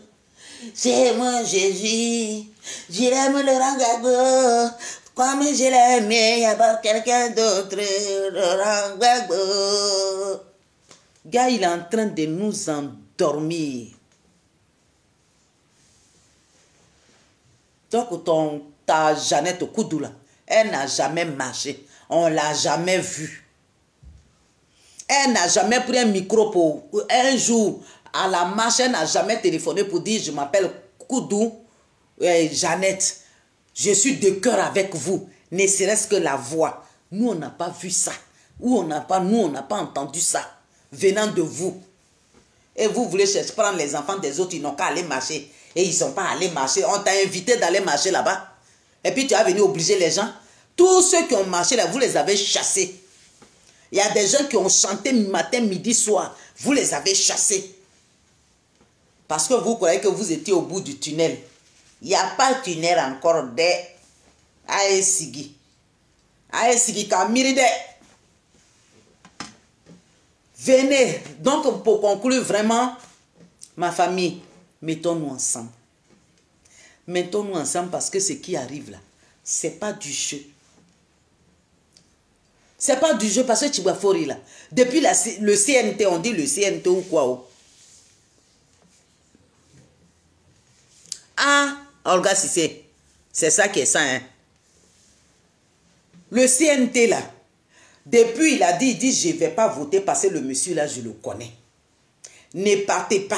c'est mon Jésus. Je l'aime, Laurent Gbagbo. Comme je l'aime, il n'y a pas quelqu'un d'autre. Laurent Gbagbo. Gars, il est en train de nous endormir. Donc, ta Jeannette Koudou là, elle n'a jamais marché. On ne l'a jamais vue. Elle n'a jamais pris un micro pour un jour à la marche. Elle n'a jamais téléphoné pour dire je m'appelle Koudou Jeannette. Je suis de cœur avec vous. Ne serait-ce que la voix. Nous, on n'a pas vu ça. Nous, on n'a pas entendu ça. Venant de vous. Et vous voulez prendre les enfants des autres, ils n'ont qu'à aller marcher. Et ils ne sont pas allés marcher. On t'a invité d'aller marcher là-bas. Et puis tu as venu obliger les gens. Tous ceux qui ont marché là, vous les avez chassés. Il y a des gens qui ont chanté matin, midi, soir. Vous les avez chassés. Parce que vous croyez que vous étiez au bout du tunnel. Il n'y a pas de tunnel encore de Aesigi. Aesigi Kamiride. Venez. Donc pour conclure vraiment, ma famille, mettons-nous ensemble. Mettons-nous ensemble parce que ce qui arrive là, ce n'est pas du jeu. Ce n'est pas du jeu parce que tu vas forer là. Depuis le CNT, on dit le CNT ou quoi. Oh. Ah, Olga Cissé, c'est ça qui est ça. Hein. Le CNT là, depuis il a dit, je ne vais pas voter parce que le monsieur là, je le connais. Ne partez pas.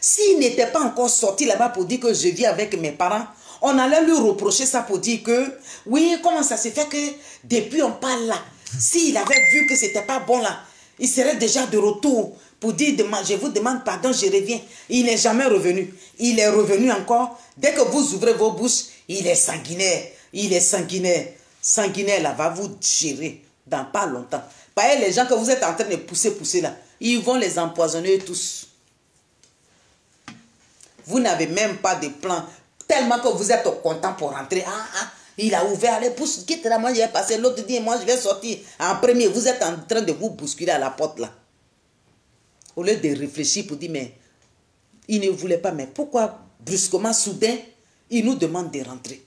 S'il n'était pas encore sorti là-bas pour dire que je vis avec mes parents, on allait lui reprocher ça pour dire que, oui, comment ça se fait que depuis on parle là, s'il avait vu que c'était pas bon là, il serait déjà de retour pour dire, je vous demande pardon, je reviens. Il n'est jamais revenu. Il est revenu encore. Dès que vous ouvrez vos bouches, il est sanguinaire. Il est sanguinaire. Sanguinaire là, va vous gérer dans pas longtemps. Pareil, les gens que vous êtes en train de pousser là, ils vont les empoisonner tous. Vous n'avez même pas de plan. Tellement que vous êtes content pour rentrer. Il a ouvert, allez, pousse, quitte là, moi je vais passer. L'autre dit, moi je vais sortir. En premier, vous êtes en train de vous bousculer à la porte là. Au lieu de réfléchir pour dire, mais il ne voulait pas, mais pourquoi brusquement, soudain, il nous demande de rentrer.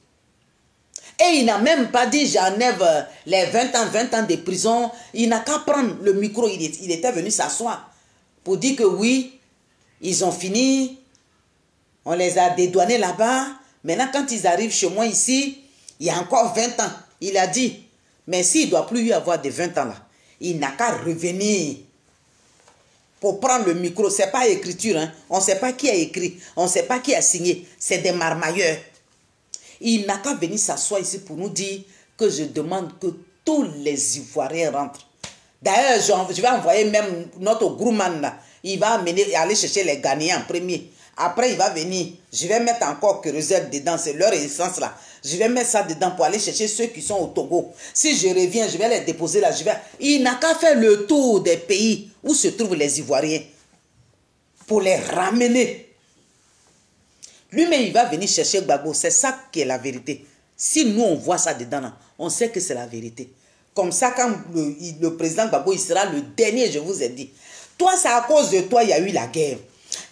Et il n'a même pas dit, j'enlève les 20 ans de prison. Il n'a qu'à prendre le micro, il était venu s'asseoir pour dire que oui, ils ont fini. On les a dédouanés là-bas. Maintenant, quand ils arrivent chez moi ici, il y a encore 20 ans. Il a dit, mais s'il ne doit plus y avoir de 20 ans là, il n'a qu'à revenir pour prendre le micro. Ce n'est pas écriture. Hein? On ne sait pas qui a écrit. On ne sait pas qui a signé. C'est des marmailleurs. Il n'a qu'à venir s'asseoir ici pour nous dire que je demande que tous les Ivoiriens rentrent. D'ailleurs, je vais envoyer même notre groupman là. Il va aller chercher les Ghanéens en premier. Après, il va venir. Je vais mettre encore kérosène dedans. C'est leur essence là. Je vais mettre ça dedans pour aller chercher ceux qui sont au Togo. Si je reviens, je vais les déposer là. Il n'a qu'à faire le tour des pays où se trouvent les Ivoiriens pour les ramener. Lui-même, il va venir chercher Gbagbo. C'est ça qui est la vérité. Si nous, on voit ça dedans, là, on sait que c'est la vérité. Comme ça, quand le président Gbagbo, il sera le dernier, je vous ai dit. Toi, c'est à cause de toi, il y a eu la guerre.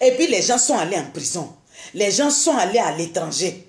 Et puis, les gens sont allés en prison. Les gens sont allés à l'étranger.